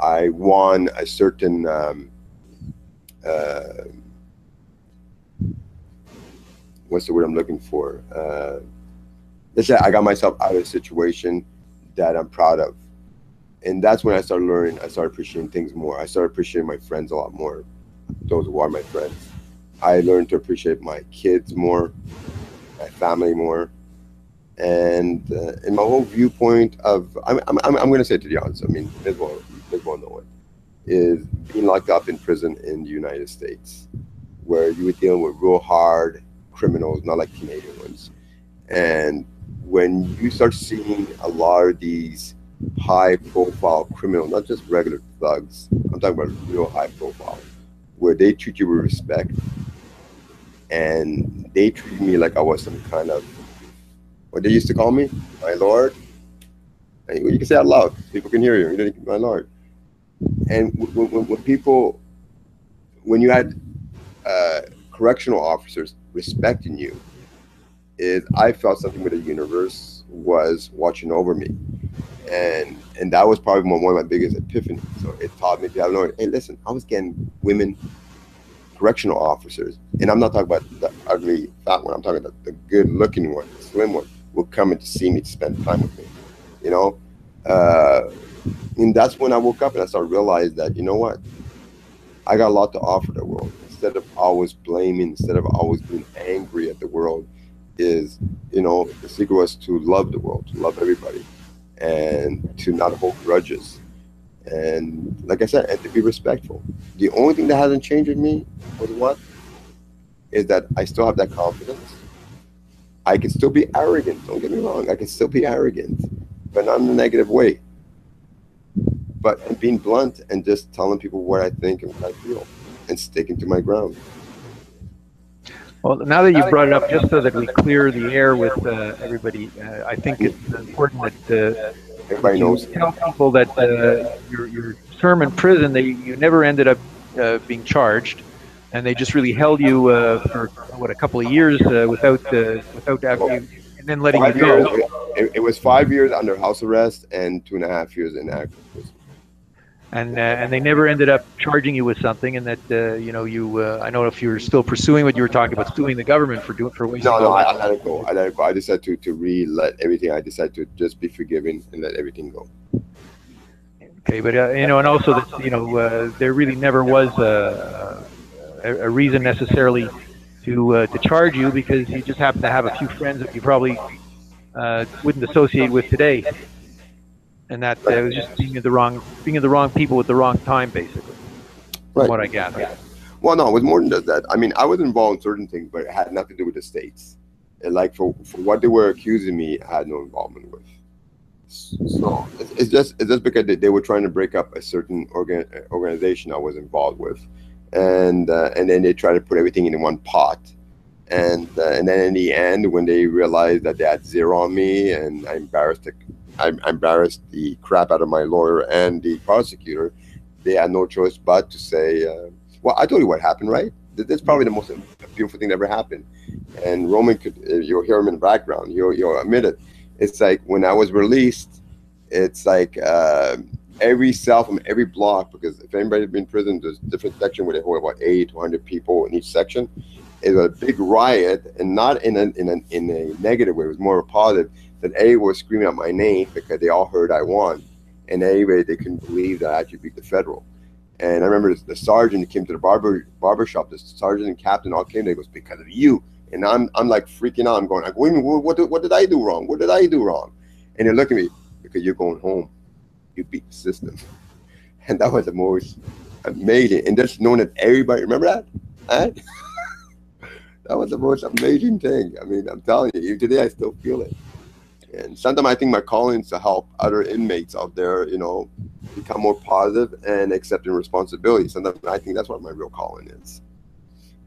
I won a certain what's the word I'm looking for? Let's say I got myself out of a situation that I'm proud of. And that's when I started learning, I started appreciating things more. I started appreciating my friends a lot more, those who are my friends. I learned to appreciate my kids more, my family more. And in my whole viewpoint of, I'm going to say it to the audience. I mean, as well know it, is being locked up in prison in the United States, where you were dealing with real hard criminals, not like Canadian ones. And when you start seeing a lot of these high profile criminals, not just regular thugs, I'm talking about real high profile, where they treat you with respect, and they treat me like I was some kind of, what they used to call me, my lord. And you can say it out loud, people can hear you. You know, my lord. And when people, when you had correctional officers respecting you, is I felt something with the universe was watching over me, and that was probably one of my biggest epiphanies. So it taught me to have no. Hey, listen, I was getting women correctional officers, and I'm not talking about the ugly fat one. I'm talking about the good looking one, the slim one, would come in to see me, to spend time with me. You know, and that's when I woke up and I started realizing that, you know what, I got a lot to offer the world. Instead of always blaming, instead of always being angry at the world, is, you know, the secret was to love the world, to love everybody, and to not hold grudges. And like I said, and to be respectful. The only thing that hasn't changed in me was what? Is that I still have that confidence. I can still be arrogant. Don't get me wrong. I can still be arrogant, but not in a negative way. But being blunt and just telling people what I think and what I feel, and sticking to my ground. Well, now that you brought it up, just so that we clear the air with everybody, I think it's important that Everybody knows. tell people that your term in prison, you never ended up being charged, and they just really held you for what, a couple of years without and then letting you 5 years. go. It was 5 years under house arrest and 2.5 years in active prison. And they never ended up charging you with something, and that you know, I don't know if you're still pursuing what you were talking about, suing the government for wasting. No, I let it go. I let it go. I decided to let everything. I decided to just be forgiving and let everything go. Okay, but you know, and also that, you know, there really never was a reason necessarily to charge you, because you just happen to have a few friends that you probably wouldn't associate with today, and that it was just being in the wrong people at the wrong time, basically. From Right. what I gather. Well, no, it was more than just that. I mean, I was involved in certain things, but it had nothing to do with the states. And like for what they were accusing me, I had no involvement with. So it's just because they were trying to break up a certain organization I was involved with, and then they tried to put everything in one pot, and then in the end, when they realized that they had zero on me, and I embarrassed the crap out of my lawyer and the prosecutor, they had no choice but to say, well, I told you what happened, right? This is probably the most beautiful thing that ever happened. And Roman could, you'll hear him in the background, you'll admit it. It's like when I was released, it's like every cell from every block, because if anybody's been in prison, there's different section where they hold about 80 to 100 people in each section. It was a big riot, and not in a negative way. It was more of a positive. That everyone was screaming out my name because they all heard I won, and anyway, they couldn't believe that I actually beat the federal. And I remember the sergeant came to the barber shop. The sergeant and captain all came. They goes, because of you. And I'm like freaking out. I'm going, wait a minute, what did I do wrong? What did I do wrong? And they look at me, because you're going home. You beat the system. And that was the most amazing. And just knowing that everybody, remember that? Huh? That was the most amazing thing. I mean, I'm telling you, even today I still feel it. And sometimes I think my calling is to help other inmates out there, you know, become more positive and accepting responsibility. Sometimes I think that's what my real calling is.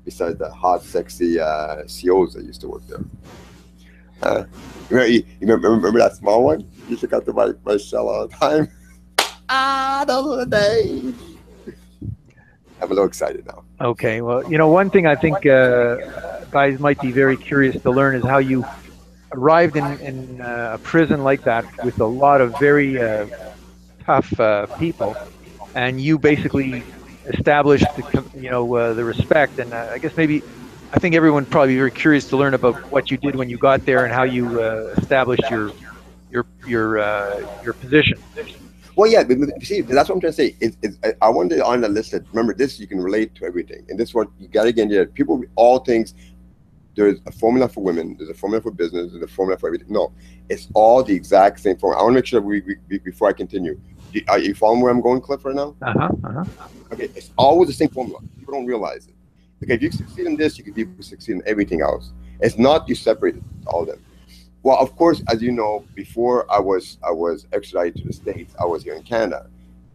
Besides the hot, sexy COs that used to work there. You remember that small one? You used to come to my cell all the time. Those were the days. I'm a little excited now. Okay, well, you know, one thing I think guys might be very curious to learn is how you arrived in a prison like that with a lot of very tough people, and you basically established the respect. And I guess I think everyone would probably be very curious to learn about what you did when you got there and how you established your position. Well, yeah, but see, that's what I'm trying to say. I wanted on the list that, remember, this you can relate to everything, and this is what you got to get into. People all things there's a formula for women, there's a formula for business, there's a formula for everything. No, it's all the exact same formula. I want to make sure before I continue, are you following where I'm going, Cliff, right now? Okay, it's always the same formula. People don't realize it. Okay, if you succeed in this, you can succeed in everything else. It's not you separate all of them. Well, of course, as you know, before I was extradited to the States, I was here in Canada.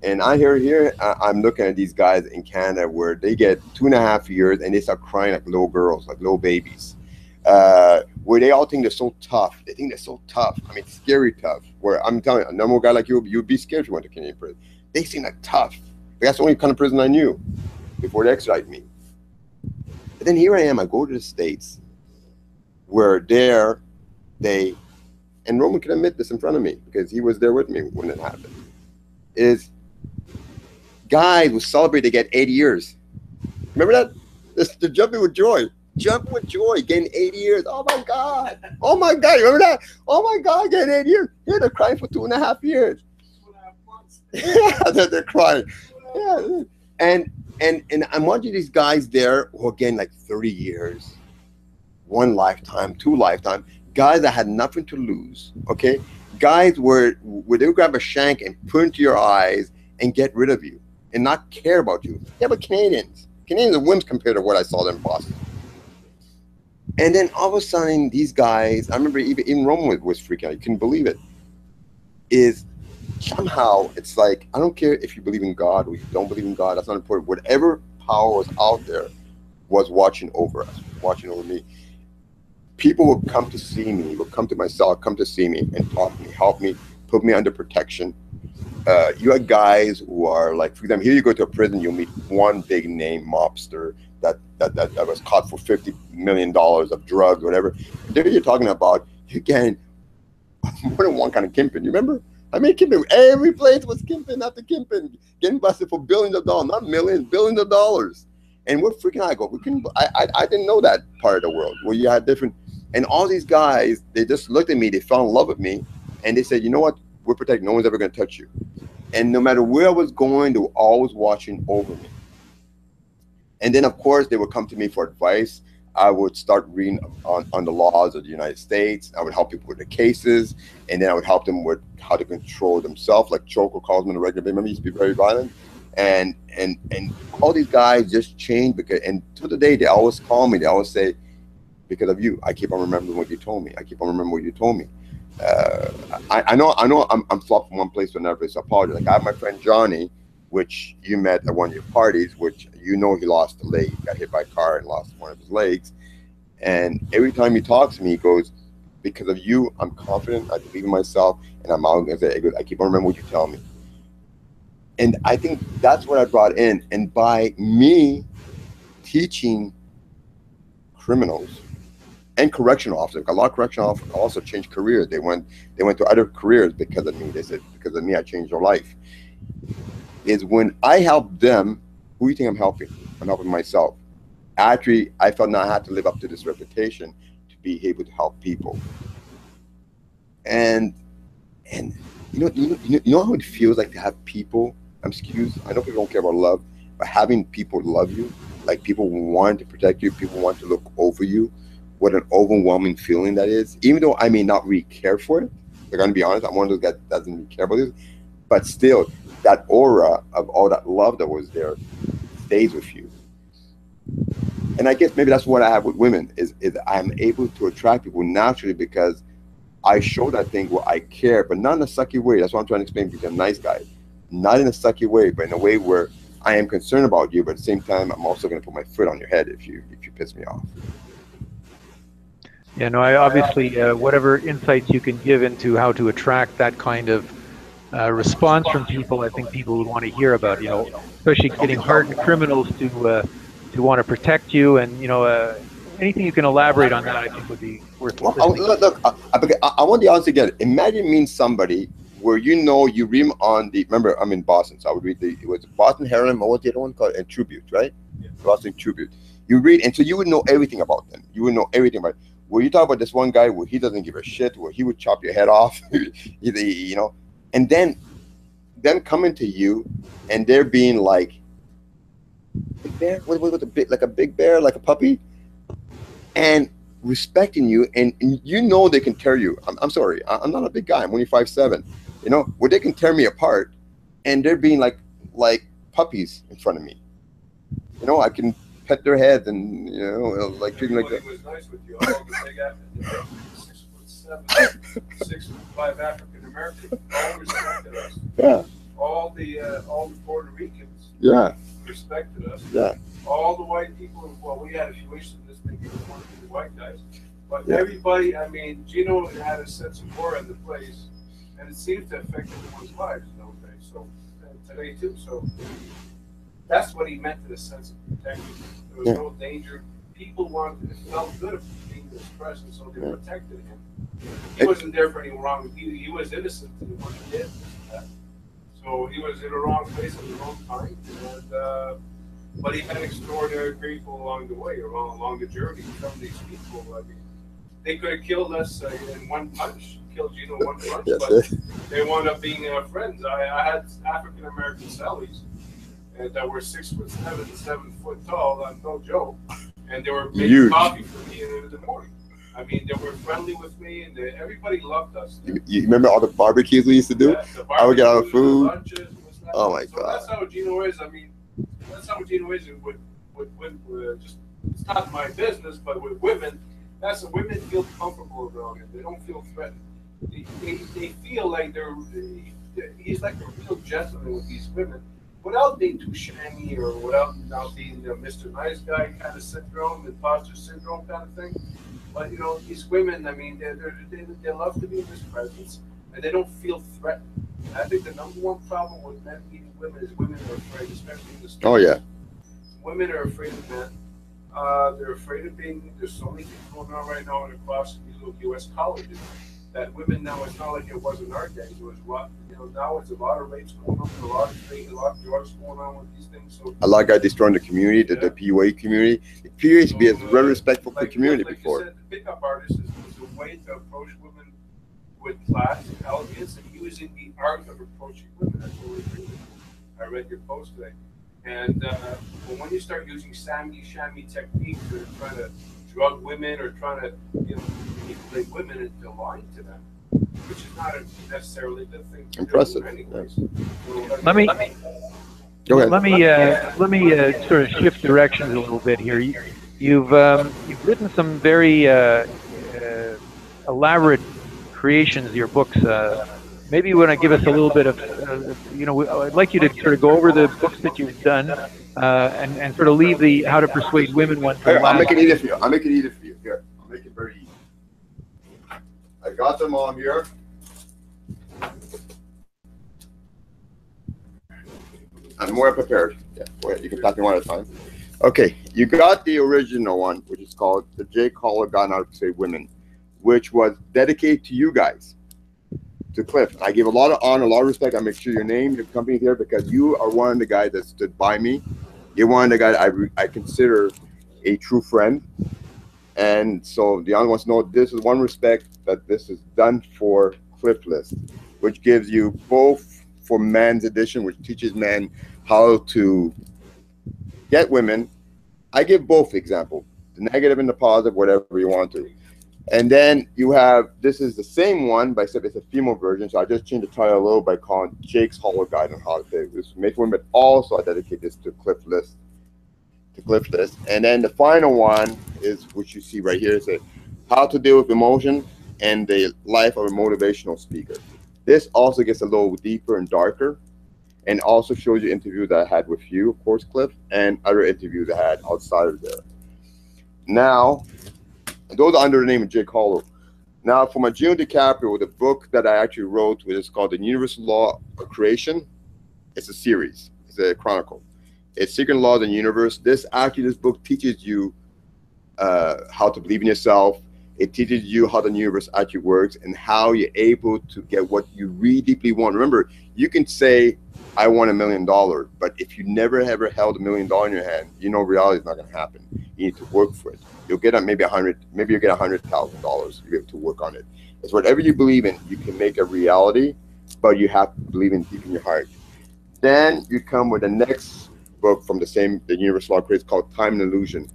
And I'm looking at these guys in Canada where they get 2.5 years and they start crying like little girls, like little babies. Where they all think they're so tough. They think they're so tough. I mean, scary tough. Where I'm telling you, a normal guy like you'd be scared if you went to Canadian prison. They seem like tough. That's the only kind of prison I knew before they extradited me. But then here I am, I go to the States where and Roman can admit this in front of me because he was there with me when it happened, is guys will celebrate they get 80 years. Remember that? They're jumping with joy. Jumping with joy, getting 80 years. Oh my God. Oh my God. Remember that? Oh my God, getting 80 years. Here they're crying for 2.5 years. 2.5 months. Yeah, they're crying. Yeah. And I'm watching these guys there who are getting like 30 years, 1 lifetime, 2 lifetime, guys that had nothing to lose, okay? Guys where they would grab a shank and put into your eyes and get rid of you and not care about you. Yeah, but Canadians are wimps compared to what I saw them in Boston. And then all of a sudden, these guys, I remember even Roman was freaking out. You couldn't believe it. Is somehow, it's like, I don't care if you believe in God or you don't believe in God. That's not important. Whatever power was out there was watching over us, watching over me. People would come to see me, would come to my cell, come to see me and talk to me, help me, put me under protection. You had guys who are like, for example, here you go to a prison, you'll meet one big name mobster that was caught for $50 million of drugs or whatever. There you're talking about, you getting more than one kind of kingpin. You remember? I mean, kingpin, every place was kingpin after kingpin, getting busted for billions of dollars, not millions, billions of dollars. And we're freaking out. I didn't know that part of the world where you had different, and all these guys, they just looked at me, they fell in love with me, and they said, you know what, we're protected, no one's ever going to touch you. And no matter where I was going, they were always watching over me. And then, of course, they would come to me for advice. I would start reading on the laws of the United States. I would help people with the cases, and then I would help them with how to control themselves, like Choco calls me on a regular basis. Remember, he used to be very violent. And all these guys just changed because, and to the day, they always call me. They always say, because of you, I keep on remembering what you told me. I keep on remembering what you told me. I know I'm flopped from one place to another place, so I apologize. Like I have my friend Johnny, which you met at one of your parties, which you know he lost a leg, got hit by a car and lost one of his legs. And every time he talks to me, he goes, because of you, I'm confident, I believe in myself, and I'm out and say, I keep on remembering what you tell me. And I think that's what I brought in. And by me teaching criminals and correctional officers, a lot of correctional officers also changed careers. They went to other careers because of me. They said, because of me, I changed their life. Is when I help them, who do you think I'm helping? I'm helping myself. Actually, I felt now I had to live up to this reputation to be able to help people. And you know how it feels like to have people, I know people don't care about love, but having people love you, like people want to protect you, people want to look over you, what an overwhelming feeling that is. Even though I may not really care for it, I'm gonna be honest, I'm one of those guys that doesn't really care about this, but still, that aura of all that love that was there stays with you. And I guess maybe that's what I have with women, is I'm able to attract people naturally because I show that thing where I care, but not in a sucky way. That's what I'm trying to explain, because I'm a nice guy. Not in a sucky way, but in a way where I am concerned about you, but at the same time, I'm also going to put my foot on your head if you piss me off. Yeah, no, I obviously, whatever insights you can give into how to attract that kind of response from people, I think people would want to hear about, especially getting hardened criminals to want to protect you, and, anything you can elaborate on that, I think would be worth listening. Look, I want the answer again. Imagine meeting somebody where you read on the, remember, I'm in Boston, so I would read it was Boston Herald, what was the other one called? And Tribute, right? Yeah. Boston Tribute. You read, and so you would know everything about them. You would know everything about it. Where you talk about this one guy where he doesn't give a shit, where he would chop your head off, and then them coming to you, and they're being like, big bear? What a bit, like a big bear, like a puppy? And respecting you, and you know they can tear you. I'm sorry, I'm not a big guy. I'm only 5'7". You know, where they can tear me apart, and they're being like puppies in front of me. You know, I can pet their head and like treat them like that. Was nice with you. All the big African, 6'7", 6'5" African Americans all respected us. Yeah. All the Puerto Ricans. Yeah. Respected us. Yeah. All the white people. Well, we had a few issues in this thing. We didn't want to be the white guys, but Yeah. everybody. I mean, Gino had a sense of humor in the place, and it seemed to affect everyone's lives in those days. So today too. So that's what he meant to the sense of protection. There was no danger. People wanted, it felt good being in his presence, so they protected him. He wasn't there for any wrong. He was innocent in what he did. So he was in the wrong place at the wrong time. And, but he had extraordinary people along the way, along the journey. Some of these people, I mean, they could have killed us in one punch, killed Gino in one punch, but they wound up being friends. I had African American Sallies that were 6'7", 7 foot tall. I'm no joke, and they were making coffee for me in the morning. I mean, they were friendly with me, and everybody loved us. You remember all the barbecues we used to do? Yeah, I would get all the food. Lunches, Oh my so God! that's how Gino is. I mean, that's how Gino is with just. It's not my business, but with women, that's the women feel comfortable around him. They don't feel threatened. They feel like he's like a real gentleman with these women, without being too shammy or without not being the Mr. Nice Guy kind of syndrome, imposter syndrome kind of thing. But you know, these women, I mean, they love to be in his presence, and they don't feel threatened. And I think the number one problem with men meeting women is women are afraid, especially in the streets. Oh yeah. Women are afraid of men. They're afraid of being. There's so many things going on right now across the U.S. colleges that women now. It's not like it was in our days. It was what now. It's a lot of rapes going on, a lot of drugs going on with these things. So a lot of guys destroying the community, the PUA community. The PUA used to be very respectful for the community before. You said, the pickup artist is a way to approach women with class and elegance, and using the art of approaching women. That's what we're doing. I read your post today. And but when you start using shammy techniques that are trying to drug women or trying to manipulate women into lying to them, which is not necessarily a good thing. Impressive. Anyways. Yes. Let me Go ahead. let me sort of shift directions a little bit here. You've written some very elaborate creations of your books. Maybe you want to give us a little bit of, I'd like you to sort of go over the books that you've done and sort of leave the How to Persuade Women one for Here, last. I'll make it easy for you. Here, I'll make it very easy. I got them all here. I'm more prepared. Yeah, go ahead. You can talk me one at a time. Okay, you got the original one, which is called The Jake Haller Guide on How to Persuade Women, which was dedicated to you guys. To Cliff. I give a lot of honor, a lot of respect. I make sure your name, your company here, because you are one of the guys that stood by me. You're one of the guys I consider a true friend. And so the other ones know this is one respect that this is done for Cliff List, which gives you both for men's edition, which teaches men how to get women. I give both example, the negative and the positive, whatever you want to. And then you have, this is the same one, but except it's a female version. So I just changed the title a little by calling Jake's Haller Guide on How to Date. This make women, but also I dedicate this to Cliff List. And then the final one is, which you see right here, is How to Deal with Emotion and the Life of a Motivational Speaker. This also gets a little deeper and darker, and also shows you interviews that I had with you, of course, Cliff, and other interviews I had outside of there. Now, those are under the name of Jake Haller. Now, for my Gino DiCaprio, the book that I actually wrote, which is called The Universal Law of Creation, it's a series. It's a chronicle. It's Secret Laws in the Universe. This book teaches you how to believe in yourself. It teaches you how the universe actually works and how you're able to get what you really deeply want. Remember, you can say, I want $1 million, but if you never ever held $1 million in your hand, reality is not going to happen. You need to work for it. You'll get maybe you'll get $100,000. You'll be able to work on it. It's whatever you believe in, you can make a reality, but you have to believe in deep in your heart. Then you come with the next book from the Universal Law of Creation called Time and Illusion.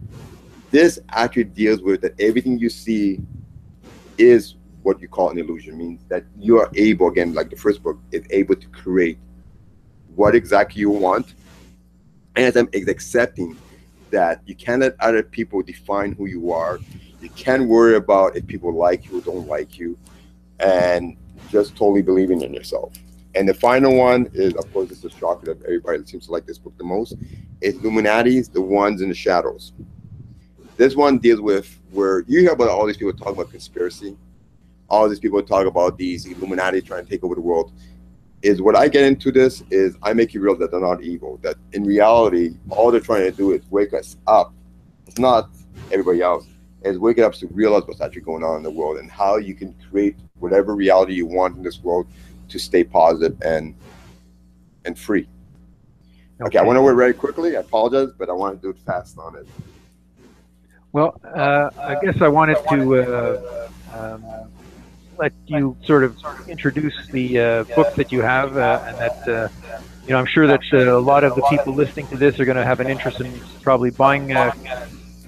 This actually deals with that everything you see is what you call an illusion. Means that you are able, again, like the first book, is able to create what exactly you want, and is accepting that you can't let other people define who you are. You can't worry about if people like you or don't like you, and just totally believing in yourself. And the final one is, of course, it's a shocker that everybody seems to like this book the most. It's Illuminati's, the ones in the shadows. This one deals with where you hear about all these people talk about conspiracy. All these people talk about these Illuminati trying to take over the world. Is what I get into this is I make you realize that they're not evil. That in reality, all they're trying to do is wake us up. It's not everybody else. It's waking up to realize what's actually going on in the world and how you can create whatever reality you want in this world to stay positive and free. Okay, I want to go very quickly. I apologize, but I want to do it fast on it. Well, I guess I wanted to let you sort of introduce the book that you have, and that you know, I'm sure that a lot of the people listening to this are going to have an interest in probably buying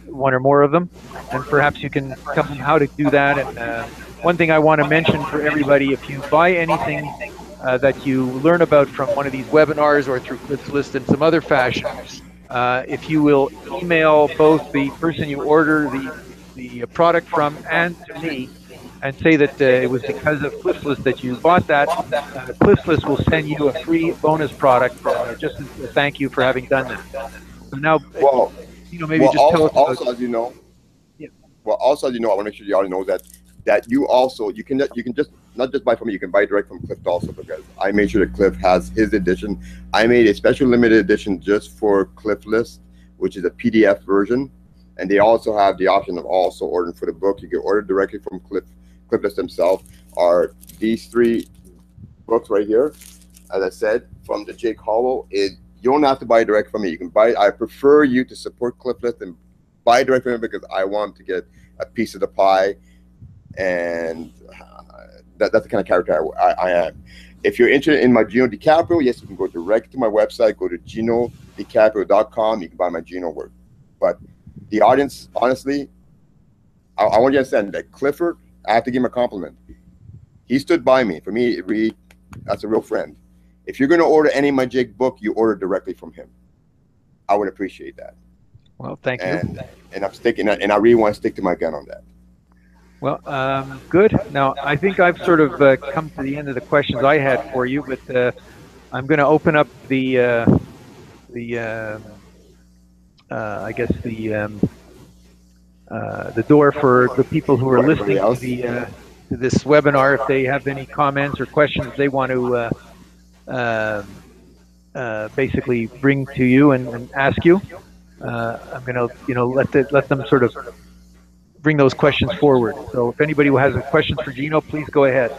one or more of them, and perhaps you can tell them how to do that. And one thing I want to mention for everybody: if you buy anything that you learn about from one of these webinars or through Cliffslist in some other fashion, if you will email both the person you order the product from and to me, and say that it was because of Cliffslist that you bought that, Cliffslist will send you a free bonus product just as a thank you for having done that. So now, Well, you know, maybe just tell us about, also, as you know, yeah. Well, also, as you know, I want to make sure you already know that you can just not just buy from me, you can buy direct from Cliff also, because I made sure that Cliff has his edition. I made a special limited edition just for Clifflist, which is a PDF version, and they also have the option of also ordering for the book. You can order directly from Clifflist himself. Are these three books right here, as I said, from the Jake Hollow. You don't have to buy direct from me. You can buy. I prefer you to support Clifflist and buy direct from him because I want to get a piece of the pie, and that's the kind of character I am. If you're interested in my Gino DiCaprio, yes, you can go direct to my website. Go to GinoDiCaprio.com. You can buy my Gino work. But the audience, honestly, I want you to understand that Clifford, I have to give him a compliment. He stood by me. For me, that's a real friend. If you're going to order any of my Jake book, you order directly from him. I would appreciate that. Well, thank you. And I'm sticking, and I really want to stick to my gun on that. Well, good. Now, I think I've sort of come to the end of the questions I had for you, but I'm going to open up the I guess the door for the people who are listening to this webinar. If they have any comments or questions they want to basically bring to you and ask you, I'm going to let them sort of bring those questions forward. So if anybody who has a question for Gino, please go ahead.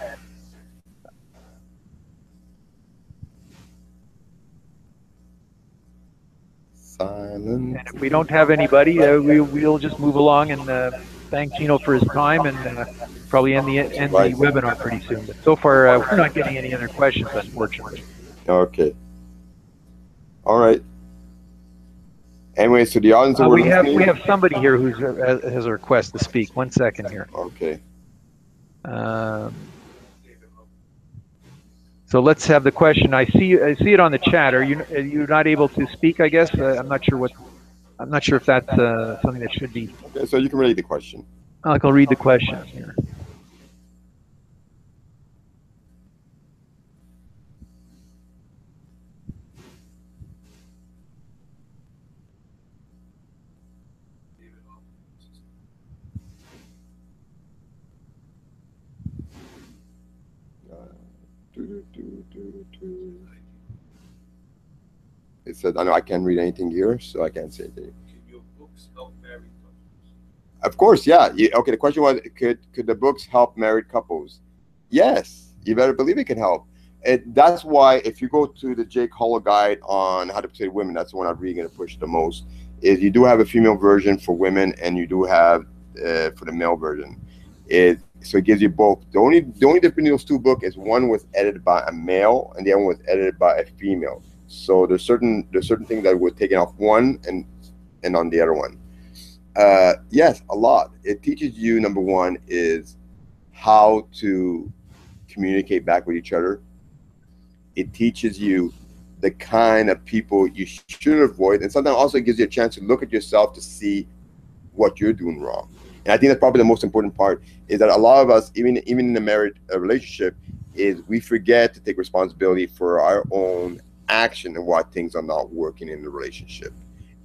Silence. And if we don't have anybody, we'll just move along and thank Gino for his time, and probably end the webinar pretty soon. But so far, we're not getting any other questions, unfortunately. Okay. All right. Anyway, so the audience we have somebody here who has a request to speak. 1 second here. Okay. So let's have the question. I see it on the chat. Are you not able to speak? I guess I'm not sure if that's something that should be. Okay, so you can read the question. I'll read the question here. It said, I know I can't read anything here, so I can't say anything. Can your books help married couples? Of course, yeah. Okay, the question was, could the books help married couples? Yes, you better believe it can help. That's why if you go to the Jake Hollow guide on how to persuade women, that's the one I'm really going to push the most. Is you do have a female version for women, and you do have for the male version. So it gives you both. The only difference between those two books is one was edited by a male and the other one was edited by a female. So there's certain things that were taken off one and on the other one. Yes, a lot. It teaches you, number one, is how to communicate back with each other. It teaches you the kind of people you should avoid, and sometimes also gives you a chance to look at yourself to see what you're doing wrong. And I think that's probably the most important part, is that a lot of us, even in a married relationship, is we forget to take responsibility for our own action and why things are not working in the relationship.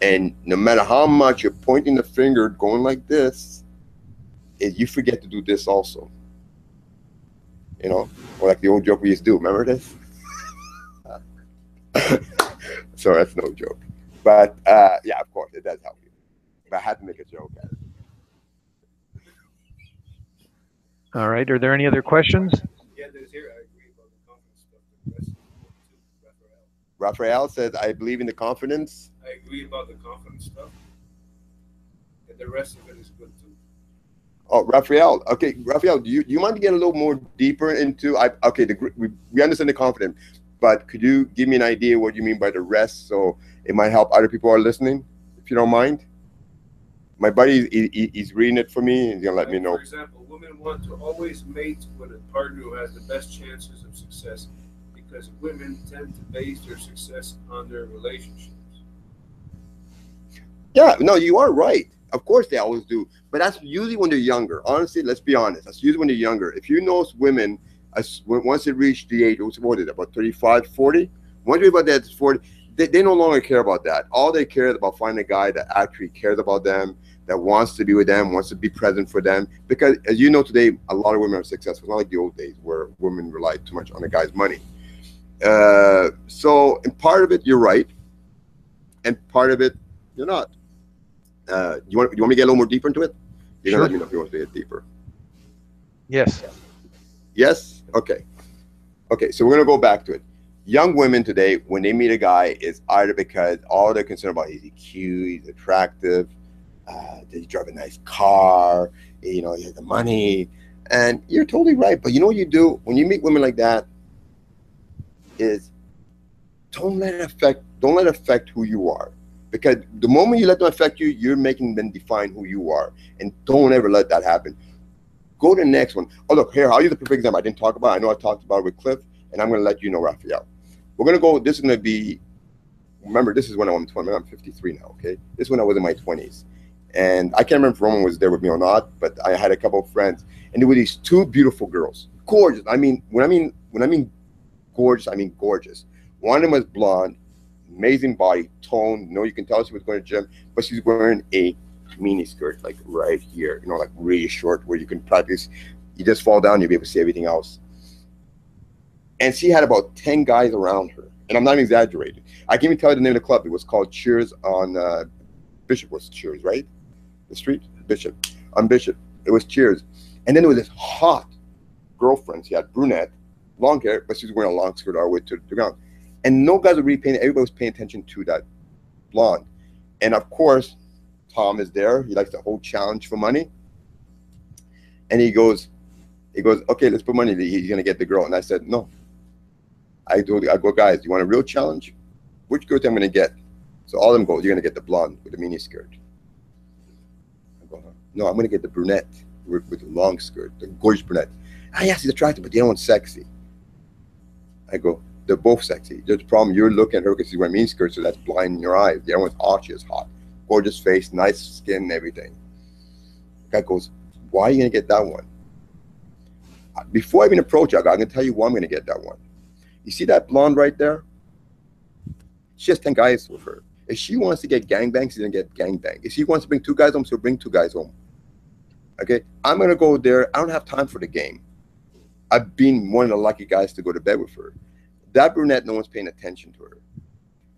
And no matter how much you're pointing the finger, going like this, is you forget to do this also. You know, or like the old joke we used to do. Remember this? So that's no joke. But yeah, of course, it does help you. But I had to make a joke at it. All right. Are there any other questions? Yeah, there's here. I agree about the confidence stuff. The rest is good too. Raphael. Raphael says, I believe in the confidence. I agree about the confidence stuff. And the rest of it is good too. Oh, Raphael. Okay, Raphael, do you mind to get a little more deeper into? Okay, we understand the confidence, but could you give me an idea what you mean by the rest, so it might help other people who are listening, if you don't mind? My buddy, he's reading it for me, and he's gonna let me know. For example, women want to always mate with a partner who has the best chances of success because women tend to base their success on their relationships. Yeah, no, you are right. Of course, they always do, but that's usually when they're younger. Honestly, let's be honest. That's usually when they're younger. If you know women, once they reach the age, what is it, about 35, 40? Once you're about that 40, they no longer care about that. All they care is about finding a guy that actually cares about them, that wants to be with them, wants to be present for them. Because as you know today, a lot of women are successful. Not like the old days where women relied too much on the guy's money. So in part of it, you're right, and part of it, you're not. You want me to get a little more deeper into it? You're Sure. gonna let me know if you want to get deeper. Yes. Yes? Okay. Okay, so we're gonna go back to it. Young women today, when they meet a guy, is either because all they're concerned about is he cute, he's attractive, does he drive a nice car, you know, he has the money. And you're totally right. But you know what you do when you meet women like that is don't let it affect who you are. Because the moment you let them affect you, you're making them define who you are. And don't ever let that happen. Go to the next one. Oh, look, here, I'll use a perfect example I didn't talk about. I know I talked about it with Cliff, and I'm going to let you know, Raphael. We're going to go, this is going to be, remember, this is when I'm 20, I'm 53 now, okay? This is when I was in my 20s. And I can't remember if Roman was there with me or not, but I had a couple of friends, and there were these two beautiful girls. Gorgeous. I mean, when I mean gorgeous, I mean gorgeous. One of them was blonde, amazing body, toned. You know, you can tell she was going to gym, but she's wearing a mini skirt, like right here, you know, like really short, where you can practice. You just fall down, you'll be able to see everything else. And she had about 10 guys around her. And I'm not even exaggerating. I can even tell you the name of the club. It was called Cheers on Bishop was Cheers, right? The street? Bishop. On Bishop. It was Cheers. And then there was this hot girlfriend. She had brunette, long hair, but she was wearing a long skirt all the way to the ground. And no guys were really paying, everybody was paying attention to that blonde. And of course, Tom is there. He likes the whole challenge for money. And he goes, okay, let's put money. He's going to get the girl. And I said, no. I go, guys, you want a real challenge? Which girl I'm going to get? So all of them go, you're going to get the blonde with the mini skirt. I go, no, I'm going to get the brunette with the long skirt, the gorgeous brunette. Ah, yes, he's attractive, but the other one's sexy. I go, they're both sexy. There's a problem. You're looking at her because she's wearing mini skirts, so that's blinding your eyes. The other one's, oh, she is hot. Gorgeous face, nice skin, and everything. The guy goes, why are you going to get that one? Before I even approach her, I'm going to tell you why I'm going to get that one. You see that blonde right there? She has 10 guys with her. If she wants to get gangbang, she's going to get gangbang. If she wants to bring 2 guys home, she'll bring 2 guys home. Okay? I'm going to go there. I don't have time for the game. I've been one of the lucky guys to go to bed with her. That brunette, no one's paying attention to her.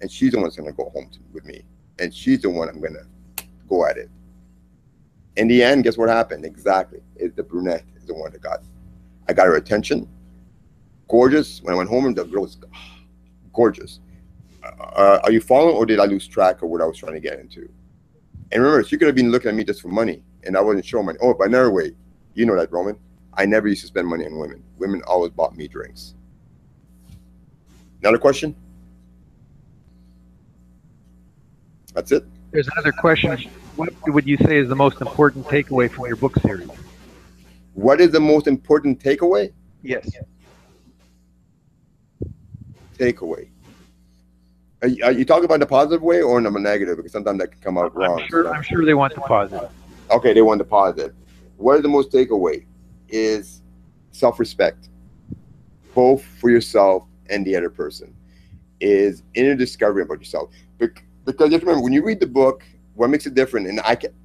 And she's the one that's going to go home with me. And she's the one I'm going to go at it. In the end, guess what happened? Exactly. The brunette is the one that I got her attention. Gorgeous. When I went home, the girl was gorgeous. Are you following, or did I lose track of what I was trying to get into? And remember, she could have been looking at me just for money, and I wasn't showing money. Oh, by another way, you know that, Roman. I never used to spend money on women. Women always bought me drinks. Another question? That's it? There's another question. what would you say is the most important takeaway from your book series? What is the most important takeaway? Yes. Takeaway. Are you talking about the positive way or in the negative? Because sometimes that can come out wrong. I'm sure they want the positive. Okay, they want the positive. What is the most takeaway? Is self-respect, both for yourself and the other person. Is inner discovery about yourself. Because just remember, when you read the book, what makes it different?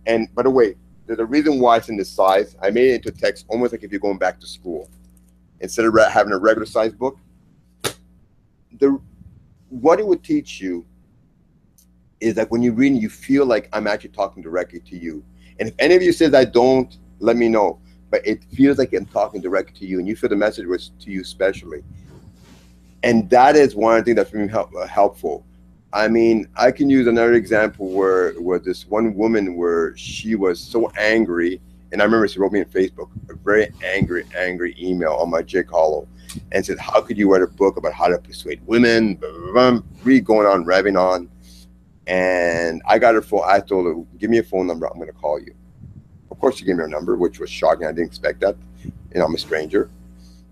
And by the way, there's a reason why it's in this size. I made it into text almost like if you're going back to school, instead of having a regular size book. What it would teach you is that when you're reading, you feel like I'm actually talking directly to you. And if any of you says I don't, let me know. But it feels like I'm talking directly to you, and you feel the message was to you especially. And that is one thing that's really helpful. I mean, I can use another example where this one woman where she was so angry, and I remember she wrote me on Facebook a very angry email on my Jake Hollow, and said, "How could you write a book about how to persuade women?" Blah, blah, blah, really going on, revving on. And I got her phone. I told her, "Give me a phone number. I'm going to call you." Of course, she gave me her number, which was shocking. I didn't expect that. You know, I'm a stranger.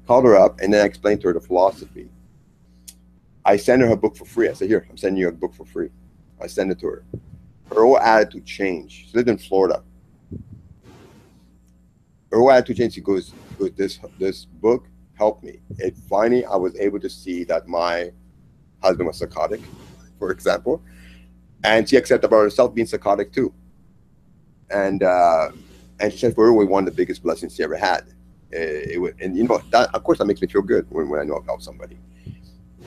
Called her up, and then I explained to her the philosophy. I sent her book for free. I said, "Here, I'm sending you a book for free." I sent it to her. Her whole attitude changed. She lived in Florida. Her whole attitude changed. She goes, this book helped me. It finally, I was able to see that my husband was psychotic, for example, and she accepted about herself being psychotic too. And she said for her, it was one of the biggest blessings she ever had. And you know, that, of course, that makes me feel good when I know I've helped somebody.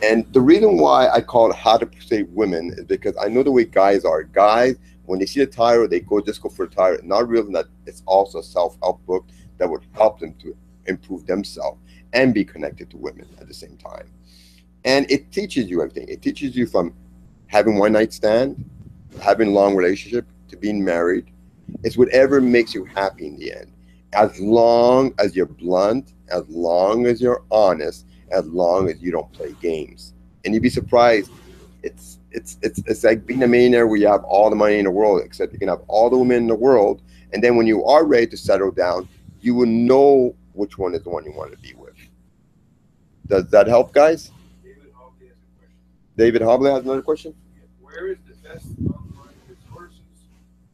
And the reason why I call it How to Persuade Women is because I know the way guys are. Guys, when they see the title, they just go for the title, not realizing that it's also a self-help book that would help them to improve themselves and be connected to women at the same time. And it teaches you everything. It teaches you from having one night stand, having a long relationship, to being married. It's whatever makes you happy in the end. As long as you're blunt, as long as you're honest, as long as you don't play games. And you'd be surprised. It's like being a millionaire where you have all the money in the world, except you can have all the women in the world. And then when you are ready to settle down, you will know which one is the one you want to be with. Does that help, guys? David Hobley has a question. David Hobley has another question. Where is the best online resources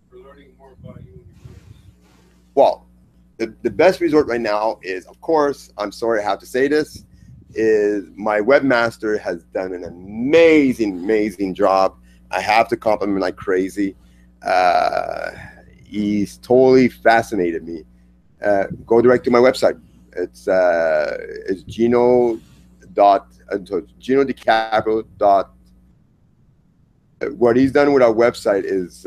for learning more about you and your business? Well, the best resort right now is, of course, I'm sorry I have to say this, is my webmaster has done an amazing job. I have to compliment him like crazy. He's totally fascinated me. Go direct to my website. It's Gino DiCaprio. What he's done with our website is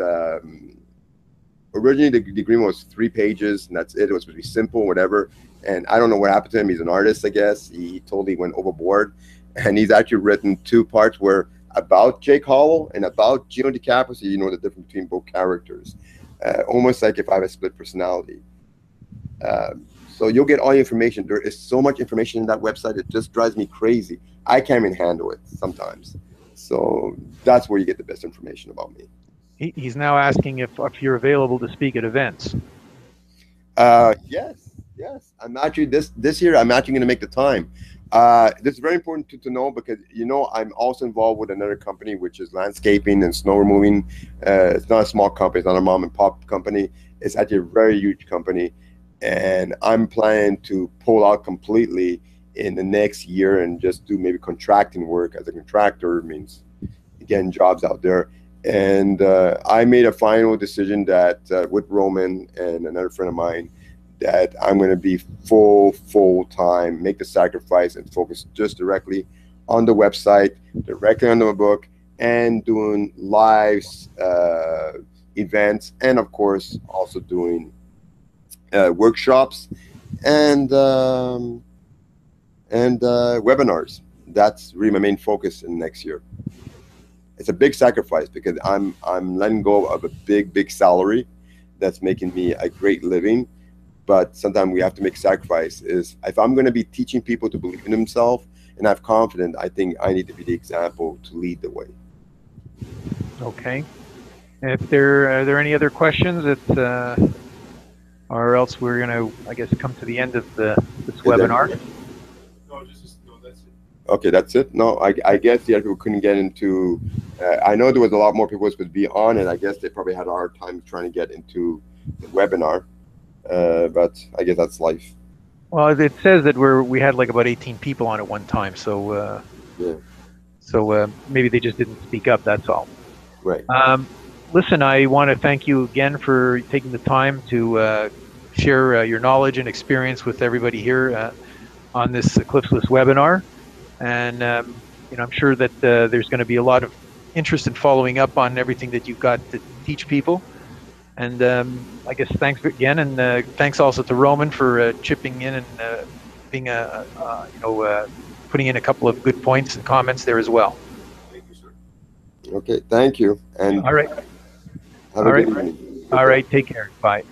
originally the agreement was 3 pages, and that's it. It was supposed to be simple, whatever. And I don't know what happened to him. He's an artist, I guess. He totally went overboard. And he's actually written 2 parts where about Jake Hollow and about Gino DiCaprio, so you know the difference between both characters. Almost like if I have a split personality. So you'll get all the information. There is so much information in that website. It just drives me crazy. I can't even handle it sometimes. So that's where you get the best information about me. He's now asking if you're available to speak at events. Yes. I'm actually this year. I'm actually going to make the time. This is very important to know because you know I'm also involved with another company which is landscaping and snow removing. It's not a small company. It's not a mom and pop company. It's actually a very huge company, and I'm planning to pull out completely in the next year and just do maybe contracting work as a contractor. Means getting jobs out there. And I made a final decision that with Roman and another friend of mine, that I'm going to be full time, make the sacrifice and focus just directly on the website, directly on the book, and doing live events, and of course also doing workshops and webinars. That's really my main focus in next year. It's a big sacrifice because I'm letting go of a big salary that's making me a great living. But sometimes we have to make sacrifice. Is if I'm going to be teaching people to believe in themselves and have confidence, I think I need to be the example to lead the way. Okay. If there are there any other questions, or else we're going to, I guess, come to the end of this webinar. No, no, that's it. Okay, that's it. No, I guess the other people couldn't get into. I know there was a lot more people supposed to be on, and I guess they probably had a hard time trying to get into the webinar. But I guess that's life. Well, it says that we had like about 18 people on at one time, so Yeah. So maybe they just didn't speak up. That's all. Right. Listen, I want to thank you again for taking the time to share your knowledge and experience with everybody here on this Cliffsless webinar. And you know, I'm sure that there's going to be a lot of interest in following up on everything that you've got to teach people. And I guess thanks again, and thanks also to Roman for chipping in and being putting in a couple of good points and comments there as well. Thank you, sir. Okay. Thank you. And All right. have a good evening. All right. Take care. Bye.